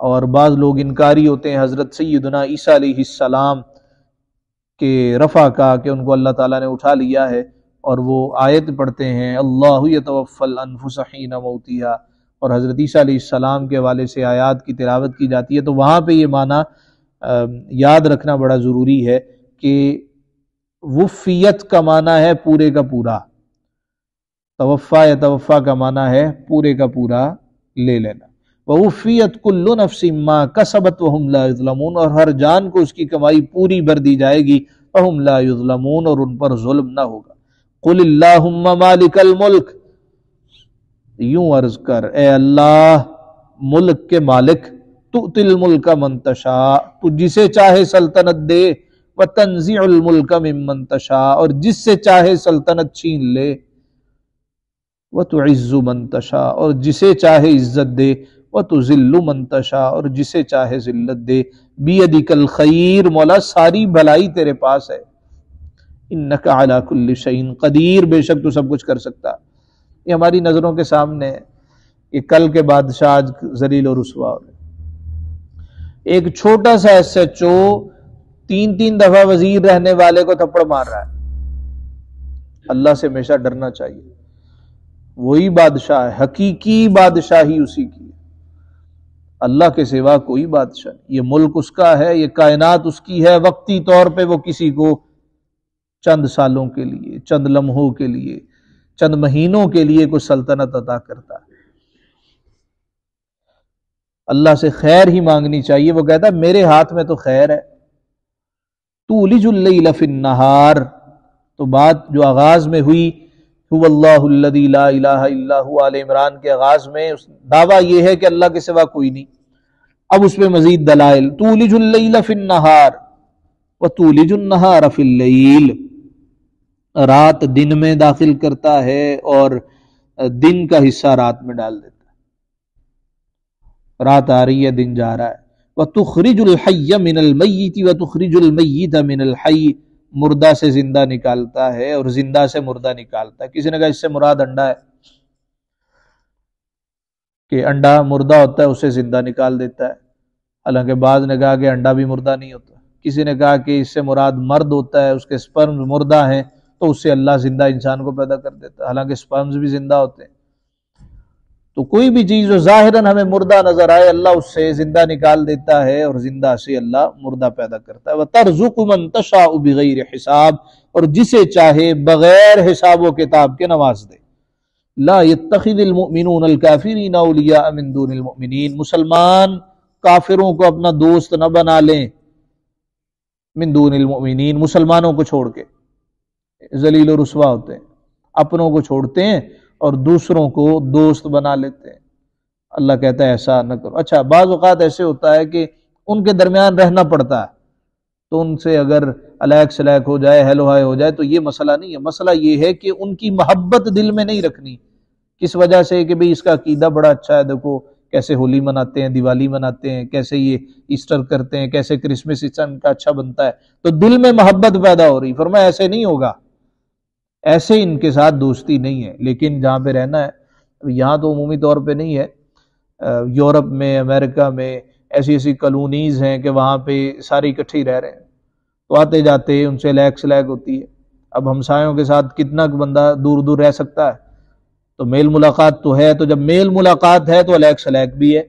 اور بعض لوگ انکاری ہوتے ہیں حضرت سیدنا عیسیٰ علیہ السلام کے رفع کا کہ ان کو اللہ تعالیٰ نے اٹھا لیا ہے، اور وہ آیت پڑھتے ہیں اللہ یتوفی الانفس حین موتہا، اور حضرت عیسیٰ علیہ السلام کے حوالے سے آیات کی تلاوت کی جاتی ہے، تو وہاں پہ یہ معنی یاد رکھنا بڑا ضروری ہے کہ وفیت کا معنی ہے پورے کا پورا، توفا یا توفا کا معنی ہے پورے کا پورا لے لینا۔ ووفیت کل نفس ما کسبت وہم لا یظلمون، اور ہر جان کو اس کی کمائی پوری بھر دی جائے گی، وہم لا یظلمون، اور ان پر ظلم نہ ہوگا۔ قل اللہم مالک الملک، یوں عرض کر اے اللہ ملک کے مالک، تؤتی الملک من تشاء، تو جسے چاہے سلطنت دے، وتنزع الملک ممن تشاء، اور جس سے چاہے سلطنت چھین لے، وتعز من تشاء، اور جسے چاہے عزت دے، وتذل من تشاء، اور جسے چاہے ذلت دے، بیدک الخیر، مولا ساری بھلائی تیرے پاس ہے، انک علی کل شیء قدیر، بے شک تو سب کچھ کر سکتا۔ یہ ہماری نظروں کے سامنے ہے کہ کل کے بادشاہ آج ذلیل و رسوا ہو رہے۔ ایک چھوٹا سا SHO 3 دفعہ وزیر رہنے والے کو تھپڑ مار رہا ہے۔ اللہ سے ہمیشہ ڈرنا چاہیے، وہی بادشاہ ہے، حقیقی بادشاہی اسی کی ہے، اللہ کے سوا کوئی بادشاہ نہیں۔ یہ ملک اس کا ہے، یہ کائنات اس کی ہے، وقتی طور پہ وہ کسی کو چند سالوں کے لیے، چند لمحوں کے لیے، چند مہینوں کے لیے کوئی سلطنت عطا کرتا ہے۔ اللہ سے خیر ہی مانگنی چاہیے۔ وہ کہتا ہے میرے ہاتھ میں تو خیر ہے۔ تولج اللیل فی النہار، تو بات جو آغاز میں ہوئی هو اللہ الذی لا الہ الا هو آل عمران کے آغاز میں دعویٰ یہ ہے کہ اللہ کے سوا کوئی نہیں۔ اب اس پہ مزید دلائل، تولج اللیل فی النہار وتولج النہار فی اللیل، رات دن میں داخل کرتا ہے اور دن کا حصہ رات میں ڈال دیتا ہے۔ رات آ رہی ہے، دن جا رہا ہے۔ وَتُخْرِجُ الْحَيَّ مِنَ الْمَيِّتِ وَتُخْرِجُ الْمَيِّتَ مِنَ الْحَيِّ، مردہ سے زندہ نکالتا ہے اور زندہ سے مردہ نکالتا ہے۔ کسی نے کہا اس سے مراد انڈا ہے کہ انڈا مردہ ہوتا ہے اسے زندہ نکال دیتا ہے، حالانکہ بعض نے کہا کہ انڈا بھی مردہ نہیں ہوتا۔ کسی نے کہا کہ اس سے مراد مرد ہوتا ہے، اس کے سپرمز مردہ ہیں تو اس سے اللہ زندہ انسان کو پیدا کر دیتا ہے، حالانکہ سپرمز بھی زندہ ہوتے ہیں۔ تو کوئی بھی چیز جو ظاہراً ہمیں مردہ نظر آئے، اللہ اس سے زندہ نکال دیتا ہے اور زندہ سے اللہ مردہ پیدا کرتا ہے۔ وَتَرْزُقُ مَن تَشَاءُ بِغَيْرِ حساب، اور جسے چاہے بغیر حساب و کتاب کے نواز دے۔ لا يتخذ المؤمنون الكافرین اولیاء من دون المؤمنین، مسلمان کافروں کو اپنا دوست نہ بنا لیں، من دون المؤمنین، مسلمانوں کو چھوڑ کے ذلیل و رسوا ہوتے ہیں، اپنوں کو چھوڑتے ہیں اور دوسروں کو دوست بنا لیتے ہیں۔ اللہ کہتا ہے ایسا نہ کرو۔ اچھا، بعض اوقات ایسے ہوتا ہے کہ ان کے درمیان رہنا پڑتا ہے، تو ان سے اگر الیک سلیک ہو جائے، ہیلو ہائے ہو جائے تو یہ مسئلہ نہیں ہے۔ مسئلہ یہ ہے کہ ان کی محبت دل میں نہیں رکھنی، کس وجہ سے کہ بھئی اس کا عقیدہ بڑا اچھا ہے، دیکھو کیسے ہولی مناتے ہیں، دیوالی مناتے ہیں، کیسے یہ ایسٹر کرتے ہیں، کیسے کرسمس اس کا اچھا بنتا ہے، تو دل میں محبت پیدا ہو رہی۔ فرمایا ایسے نہیں ہوگا، ایسے ان کے ساتھ دوستی نہیں ہے۔ لیکن جہاں پہ رہنا ہے، یہاں تو عمومی طور پہ نہیں ہے، یورپ میں، امریکہ میں ایسی ایسی کالونیز ہیں کہ وہاں پہ سارے اکٹھے ہی رہ رہے ہیں، تو آتے جاتے ان سے لیک سلیک ہوتی ہے۔ اب ہمسایوں کے ساتھ کتنا بندہ دور دور رہ سکتا ہے، تو میل ملاقات تو ہے، تو جب میل ملاقات ہے تو الیک سلیک بھی ہے۔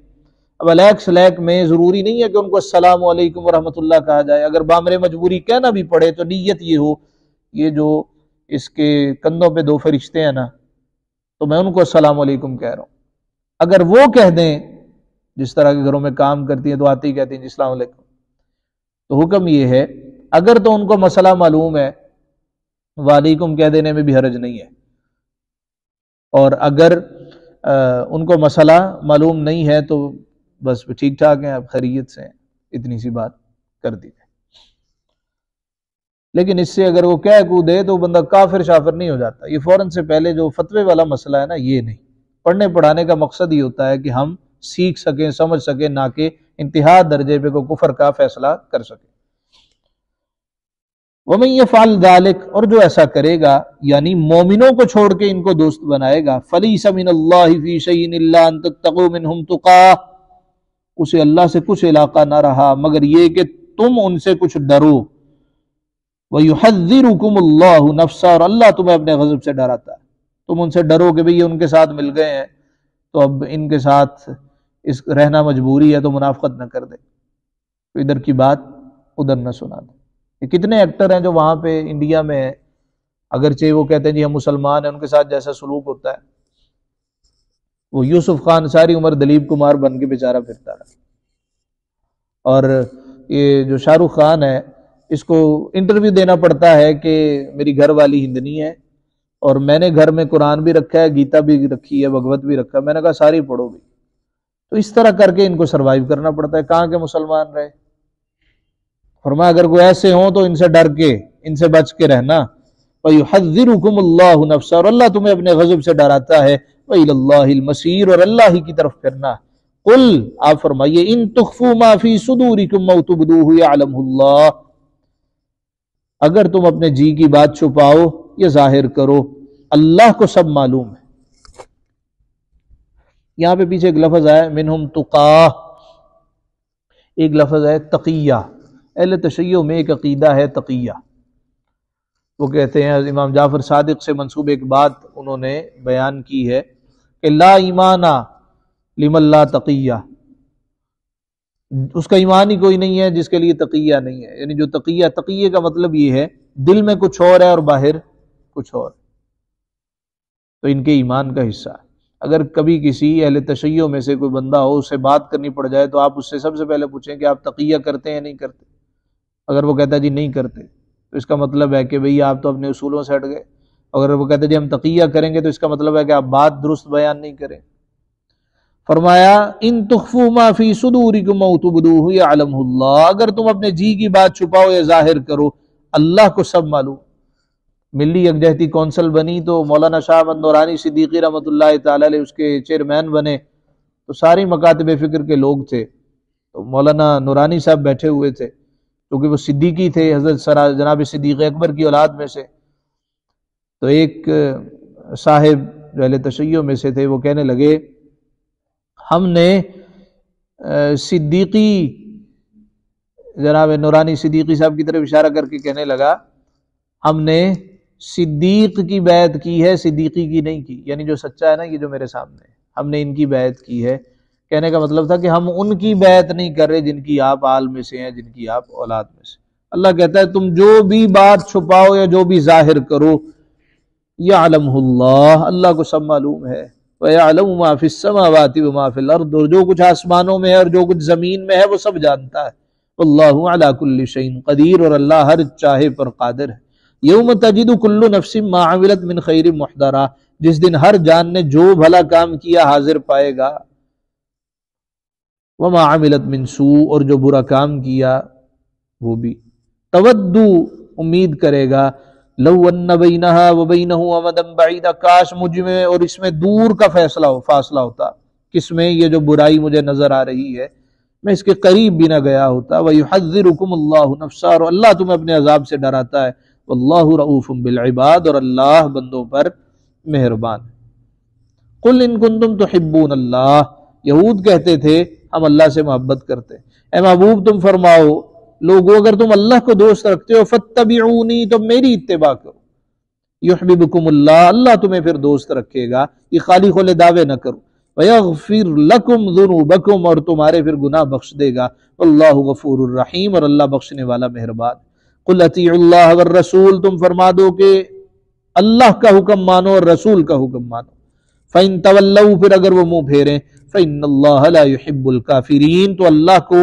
اب الیک سلیک میں ضروری نہیں ہے کہ ان کو السلام علیکم ورحمۃ اللہ کہا جائے، اگر بامر مجبوری کہنا بھی پڑے تو نیت یہ ہو، یہ جو اس کے کندھوں پہ 2 فرشتے ہیں نا، تو میں ان کو السلام علیکم کہہ رہا ہوں۔ اگر وہ کہہ دیں، جس طرح کے گھروں میں کام کرتی ہیں تو آتے ہی کہتی ہیں جی السلام علیکم، تو حکم یہ ہے اگر تو ان کو مسئلہ معلوم ہے، وعلیکم کہہ دینے میں بھی حرج نہیں ہے، اور اگر ان کو مسئلہ معلوم نہیں ہے تو بس ٹھیک ٹھاک ہیں، اب خیریت سے ہیں، اتنی سی بات کر دی جائے۔ لیکن اس سے اگر وہ کہہ کو دے تو بندہ کافر شافر نہیں ہو جاتا۔ یہ فوراً سے پہلے جو فتوے والا مسئلہ ہے نا، یہ نہیں، پڑھنے پڑھانے کا مقصد یہ ہوتا ہے کہ ہم سیکھ سکیں، سمجھ سکیں، نہ کہ انتہا درجے پہ کوئی کفر کا فیصلہ کر سکے۔ وَمَن يَفْعَلْ ذَلِكَ، اور جو ایسا کرے گا، یعنی مومنوں کو چھوڑ کے ان کو دوست بنائے گا، فَلَيْسَ مِنَ اللَّهِ فِي شَيْءٍ إِلَّا أَن تَتَّقُوا مِنْهُمْ تُقَاةً، اسے اللہ سے کچھ علاقہ نہ رہا مگر یہ کہ تم ان سے کچھ ڈرو۔ وَيُحَذِّرُكُمُ اللَّهُ نَفْسَهُ، اور اللہ تمہیں اپنے غضب سے ڈراتا ہے، تم ان سے ڈرو کہ بھئی یہ ان کے ساتھ مل گئے ہیں تو اب ان کے ساتھ اس رہنا مجبوری ہے، تو منافقت نہ کر دے، تو ادھر کی بات ادھر نہ سنا دے۔ یہ کتنے ایکٹر ہیں جو وہاں پہ انڈیا میں ہیں، اگرچہ وہ کہتے ہیں جی ہم مسلمان ہیں، ان کے ساتھ جیسا سلوک ہوتا ہے، وہ یوسف خان ساری عمر دلیپ کمار بن کے بیچارہ پھرتا رہا، اور یہ جو شاہ رخ خان ہے اس کو انٹرویو دینا پڑتا ہے کہ میری گھر والی ہندنی ہے اور میں نے گھر میں قرآن بھی رکھا ہے، گیتا بھی رکھی ہے، بھگوت بھی رکھا ہے، میں نے کہا ساری پڑھو بھی، تو اس طرح کر کے ان کو سروائیو کرنا پڑتا ہے، کہاں کے مسلمان رہے۔ فرمایا اگر کوئی ایسے ہوں تو ان سے ڈر کے، ان سے بچ کے رہنا۔ وَيُحَذِّرُكُمُ اللَّهُ نَفْسَهُ، اور اللہ تمہیں اپنے غضب سے ڈراتا ہے، وَإِلَى اللَّهِ الْمَصِيرُ، اور اللہ ہی کی طرف پھرنا۔ قُلْ، آپ فرمائیے، إِن تُخْفُوا مَا فِي صُدُورِكُمْ أَوْ تُبْدُوهُ يَعْلَمْهُ اللَّهُ، اگر تم اپنے جی کی بات چھپاؤ یا ظاہر کرو، اللہ کو سب معلوم ہے۔ یہاں پہ پیچھے ایک لفظ ہے منہم تقا، ایک لفظ ہے تقیہ، اہل تشیع میں ایک عقیدہ ہے تقیہ. وہ کہتے ہیں امام جعفر صادق سے منسوب ایک بات انہوں نے بیان کی ہے کہ لا ایمان لمن لا تقیہ، اس کا ایمان ہی کوئی نہیں ہے جس کے لیے تقیہ نہیں ہے. یعنی جو تقیہ کا مطلب یہ ہے دل میں کچھ اور ہے اور باہر کچھ اور، تو ان کے ایمان کا حصہ ہے. اگر کبھی کسی اہل تشیع میں سے کوئی بندہ ہو، اس سے بات کرنی پڑ جائے، تو آپ اس سے سب سے پہلے پوچھیں کہ آپ تقیہ کرتے ہیں یا نہیں کرتے. اگر وہ کہتا ہے جی نہیں کرتے، تو اس کا مطلب ہے کہ بھئی آپ تو اپنے اصولوں سے ہٹ گئے. اگر وہ کہتا ہے جی ہم تقیہ کریں گے، تو اس کا مطلب ہے کہ آپ بات درست بیان نہیں کریں. فرمایا ان تخفوا ما فی صدورکم او تبدوہ یعلمہ اللہ، اگر تم اپنے جی کی بات چھپاؤ یا ظاہر کرو، اللہ کو سب معلوم. ملی یکجہتی کونسل بنی تو مولانا شاہ احمد نورانی صدیقی رحمۃ اللہ تعالی علیہ اس کے چیئرمین بنے، تو ساری مکاتب فکر کے لوگ تھے. تو مولانا نورانی صاحب بیٹھے ہوئے تھے کیونکہ وہ صدیقی تھے، حضرت جناب صدیق اکبر کی اولاد میں سے. تو ایک صاحب جو اہل تشیع میں سے تھے وہ کہنے لگے ہم نے صدیقی، جناب نورانی صدیقی صاحب کی طرف اشارہ کر کے کہنے لگا ہم نے صدیق کی بیعت کی ہے، صدیقی کی نہیں کی. یعنی جو سچا ہے نا، یہ جو میرے سامنے ہے، ہم نے ان کی بیعت کی ہے. کہنے کا مطلب تھا کہ ہم ان کی بیعت نہیں کر رہے جن کی آپ آل میں سے ہیں، جن کی آپ اولاد میں سے. اللہ کہتا ہے تم جو بھی بات چھپاؤ یا جو بھی ظاہر کرو، یعلمہ اللہ، اللہ کو سب معلوم ہے. وَيَعْلَمُ مَا فِي السَّمَاوَاتِ وَمَا فِي الْأَرْضِ، اور جو کچھ آسمانوں میں ہے اور جو کچھ زمین میں ہے وہ سب جانتا ہے. وَاللَّهُ عَلَى كُلِّ شَيْءٍ قدیر، اور اللہ ہر چاہے پر قادر ہے. یوم تجد کل نفس ما عملت من خیر محضرا، جس دن ہر جان نے جو بھلا کام کیا حاضر پائے گا. وما عملت من سوء، اور جو برا کام کیا وہ بھی. تودو، امید کرے گا، لو ان بینہا وبینہ امدا بعیدا، کاش مجھ میں اور اس میں دور کا فاصلہ ہوتا. کس میں؟ یہ جو برائی مجھے نظر آ رہی ہے میں اس کے قریب بھی نہ گیا ہوتا. وَيُحَذِّرُكُمُ اللَّهُ نَفْسَهُ، اور اللہ تمہیں اپنے عذاب سے ڈراتا ہے. واللہ رؤوف بالعباد، اور اللہ بندوں پر مہربان. قل ان کنتم تحبون اللہ، یہود کہتے تھے ہم اللہ سے محبت کرتے. اے محبوب تم فرماؤ لوگو اگر تم اللہ کو دوست رکھتے ہو فاتبعونی، تو میری اتباع کرو. یحببکم اللہ، اللہ تمہیں پھر دوست رکھے گا. یہ خالی خولے دعوے نہ کرو. ویغفر لکم ذنوبکم، اور تمہارے پھر گناہ بخش دے گا. واللہ غفور الرحیم، اور اللہ بخشنے والا مہربان. قل اطیعوا اللہ والرسول، تم فرما دو کہ اللہ کا حکم مانو اور رسول کا حکم مانو. فَإِن تَوَلَّوْا، پھر اگر وہ منہ پھیریں، فَإِنَّ اللَّهَ لَا يُحِبُّ الْكَافِرِينَ، تو اللہ کو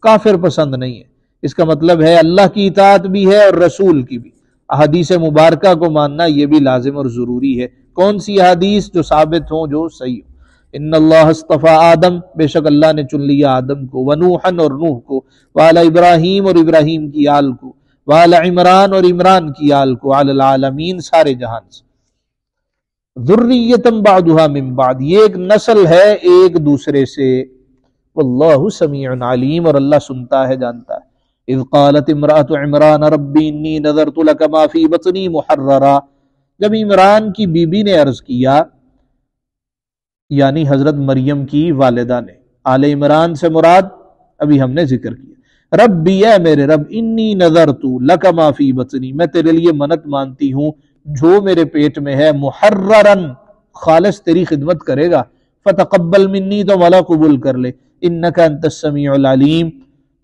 کافر پسند نہیں ہے. اس کا مطلب ہے اللہ کی اطاعت بھی ہے اور رسول کی بھی. احادیث مبارکہ کو ماننا یہ بھی لازم اور ضروری ہے. کون سی احادیث؟ جو ثابت ہوں، جو صحیح ہوں. ان اللہ اصطفیٰ آدم، بے شک اللہ نے چن لیا آدم کو، ونوحن، اور نوح کو، وعلی ابراہیم، اور ابراہیم کی آل کو، وعلی عمران، اور عمران کی آل کو، علی العالمین، سارے جہان سے. ذریۃ بعضھا من بعض، یہ ایک نسل ہے ایک دوسرے سے. واللہ سمیع علیم، اور اللہ سنتا ہے جانتا ہے. اذ قالت امرأۃ عمران ربی انی نذرت لک ما فی بطنی محررا، جب عمران کی بی بی نے عرض کیا، یعنی حضرت مریم کی والدہ نے. آل عمران سے مراد ابھی ہم نے ذکر کیا. ربی، اے میرے رب، انی نذرت لک ما فی بطنی، میں تیرے لیے منت مانتی ہوں جو میرے پیٹ میں ہے، محررن، خالص تیری خدمت کرے گا. فتقبل منی، تو مولا قبول کر لے. انک انت السمیع العلیم،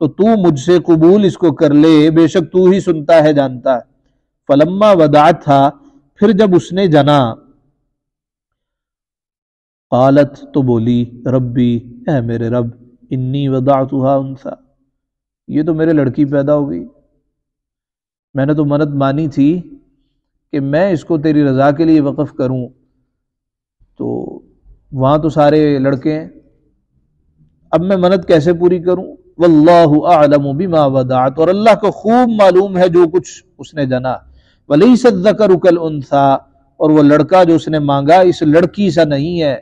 تو مجھ سے قبول اس کو کر لے، بے شک تو ہی سنتا ہے جانتا ہے. فلما ودعتھا، پھر جب اس نے جنا، قالت، تو بولی، ربی، اے میرے رب، انی وضعتھا انثی، یہ تو میرے لڑکی پیدا ہو گئی. میں نے تو منت مانی تھی کہ میں اس کو تیری رضا کے لیے وقف کروں، تو وہاں تو سارے لڑکے ہیں، اب میں منت کیسے پوری کروں؟ واللہ اعلم بما ودعت، اور اللہ کو خوب معلوم ہے جو کچھ اس نے جنا. ولیس الذکر کالانثی، اور وہ لڑکا جو اس نے مانگا اس لڑکی سا نہیں ہے.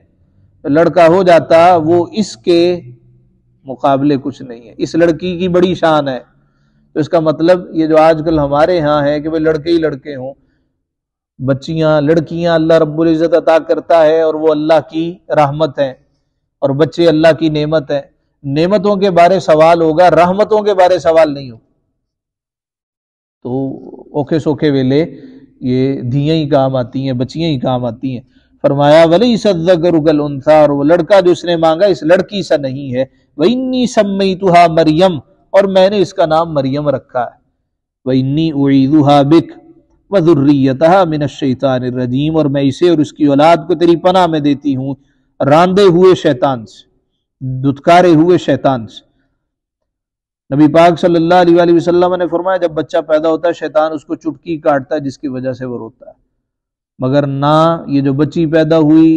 لڑکا ہو جاتا وہ اس کے مقابلے کچھ نہیں ہے. اس لڑکی کی بڑی شان ہے. تو اس کا مطلب یہ جو آج کل ہمارے ہاں ہے کہ وہ لڑکے ہی لڑکے ہوں، بچیاں لڑکیاں اللہ رب العزت عطا کرتا ہے، اور وہ اللہ کی رحمت ہے، اور بچے اللہ کی نعمت ہے. نعمتوں کے بارے سوال ہوگا، رحمتوں کے بارے سوال نہیں ہوگا. تو اوکھے سوکھے ویلے یہ دھیاں ہی کام آتی ہیں، بچیاں ہی کام آتی ہیں۔ فرمایا وَلَيْسَ الذَّكَرُ كَالْأُنثَىٰ، اور وہ لڑکا جو اس نے مانگا اس لڑکی سا نہیں ہے۔ وَإِنِّي سَمَّيْتُهَا مریم، اور میں نے اس کا نام مریم رکھا ہے۔ وَإِنِّي أُعِيذُهَا بِكَ وَذُرِّيَّتَهَا مِنَ الشَّيْطَانِ الرَّجِيمِ، اور میں اسے اور اس کی اولاد کو تیری پناہ میں دیتی ہوں راندے ہوئے شیطان سے، دھتکارے ہوئے شیطان سے۔ نبی پاک صلی اللہ علیہ وآلہ وسلم نے فرمایا جب بچہ پیدا ہوتا ہے شیطان اس کو چٹکی کاٹتا ہے جس کی وجہ سے وہ روتا ہے، مگر نہ یہ جو بچی پیدا ہوئی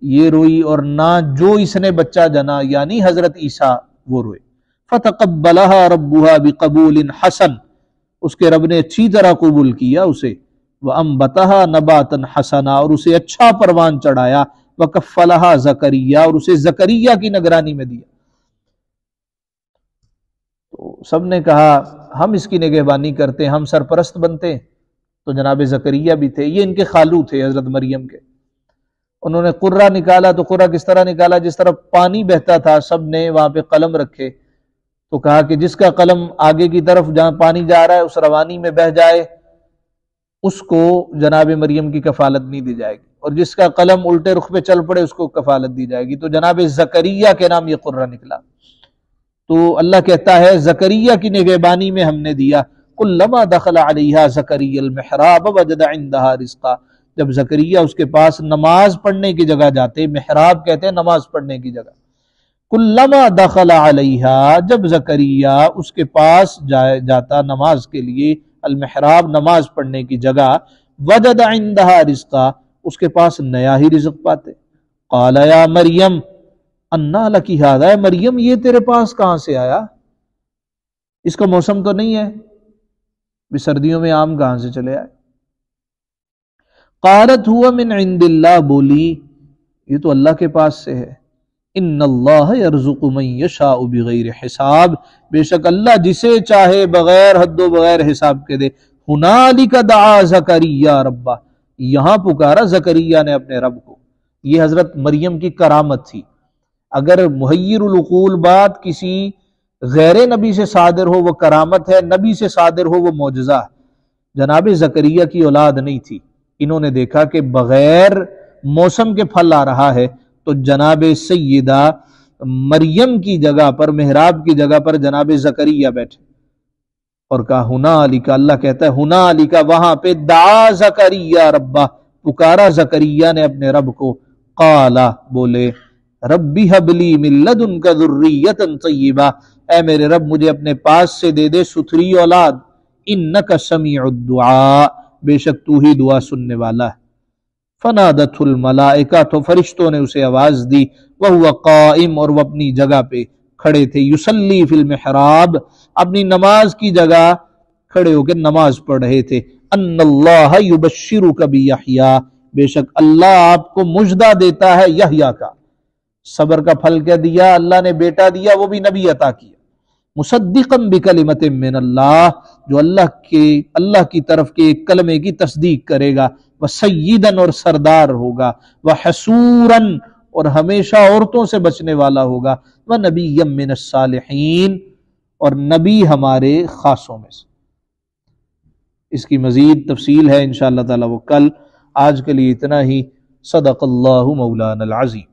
یہ روئی، اور نہ جو اس نے بچہ جنا یعنی حضرت عیسیٰ وہ روئے۔ فَتَقَبَّلَهَا رَبُّهَا بِقَبُولٍ حَسَن، اس کے رب نے اچھی طرح قبول کیا اسے۔ وَأَنبَتَهَا نَبَاتًا حَسَنًا، اور اسے اچھا پروان چڑھایا۔ وَكَفَّلَهَا زَكَرِيَّا، اور اسے زکریا کی نگرانی میں دیا۔ تو سب نے کہا ہم اس کی نگہبانی کرتے ہیں، ہم سرپرست بنتے ہیں۔ تو جناب زکریا بھی تھے، یہ ان کے خالو تھے حضرت مریم کے۔ انہوں نے قرہ نکالا، تو قرہ کس طرح نکالا؟ جس طرح پانی بہتا تھا، سب نے وہاں پہ قلم رکھے، تو کہا کہ جس کا قلم آگے کی طرف جہاں پانی جا رہا ہے اس روانی میں بہہ جائے اس کو جناب مریم کی کفالت نہیں دی جائے گی، اور جس کا قلم الٹے رخ پہ چل پڑے اس کو کفالت دی جائے گی۔ تو جناب زکریا کے نام یہ قرہ نکلا۔ تو اللہ کہتا ہے زکریا کی نگہبانی میں ہم نے دیا۔ کلما دخل علیہا زکریا المحراب وجد عندہا رزقا، جب زکریا اس کے پاس نماز پڑھنے کی جگہ جاتے، محراب کہتے ہیں نماز پڑھنے کی جگہ، کلما دخل علیہا، جب زکریا اس کے پاس جاتا نماز کے لیے، المحراب نماز پڑھنے کی جگہ، وجد عندہا رزقا، اس کے پاس نیا ہی رزق پاتے۔ قال یا مریم انا لکی ھذا، اے مریم یہ تیرے پاس کہاں سے آیا؟ اس کا موسم تو نہیں ہے، بھی سردیوں میں آم کہاں سے چلے آئے؟ قالت هو من عند اللہ، بولی یہ تو اللہ کے پاس سے ہے۔ ان اللہ یرزق من یشاء بغیر حساب، بے شک اللہ جسے چاہے بغیر حد و بغیر حساب کے دے۔ ہنالک دعا زکریا ربہ، یہاں پکارا زکریا نے اپنے رب کو۔ یہ حضرت مریم کی کرامت تھی۔ اگر محیر العقول بات کسی غیر نبی سے صادر ہو وہ کرامت ہے، نبی سے صادر ہو وہ معجزہ ہے۔ جناب زکریا کی اولاد نہیں تھی، انہوں نے دیکھا کہ بغیر موسم کے پھل آ رہا ہے، تو جناب سیدہ مریم کی جگہ پر، محراب کی جگہ پر جناب زکریا بیٹھے اور کہا ہنالک، اللہ کہتا ہے ہنالک، وہاں پہ دعا زکریا ربہ، پکارا زکریا نے اپنے رب کو۔ قالا، بولے ربی حب لی من لدنک ذریۃ طیبہ، اے میرے رب مجھے اپنے پاس سے دے دے ستھری اولاد۔ انک سمیع الدعاء، بے شک تو ہی دعا سننے والا ہے۔ فنادته الملائکہ، تو فرشتوں نے اسے آواز دی، وہو قائم، اور وہ اپنی جگہ پہ کھڑے تھے، یصلی فی المحراب، اپنی نماز کی جگہ کھڑے ہو کے نماز پڑھ رہے تھے۔ ان اللہ یبشرک بیحییٰ، بے شک اللہ آپ کو مژدہ دیتا ہے یحییٰ کا۔ صبر کا پھل کیا دیا؟ اللہ نے بیٹا دیا، وہ بھی نبی عطا کیا۔ مصدقا بکلمۃ من اللہ، جو اللہ کی طرف کے ایک کلمے کی تصدیق کرے گا۔ وسیدن، اور سردار ہوگا۔ وحسورن، اور ہمیشہ عورتوں سے بچنے والا ہوگا۔ ونبیا من الصالحین، اور نبی ہمارے خاصوں میں سے۔ اس کی مزید تفصیل ہے انشاءاللہ تعالی وہ کل۔ آج کے لیے اتنا ہی۔ صدق اللہ مولانا العظیم۔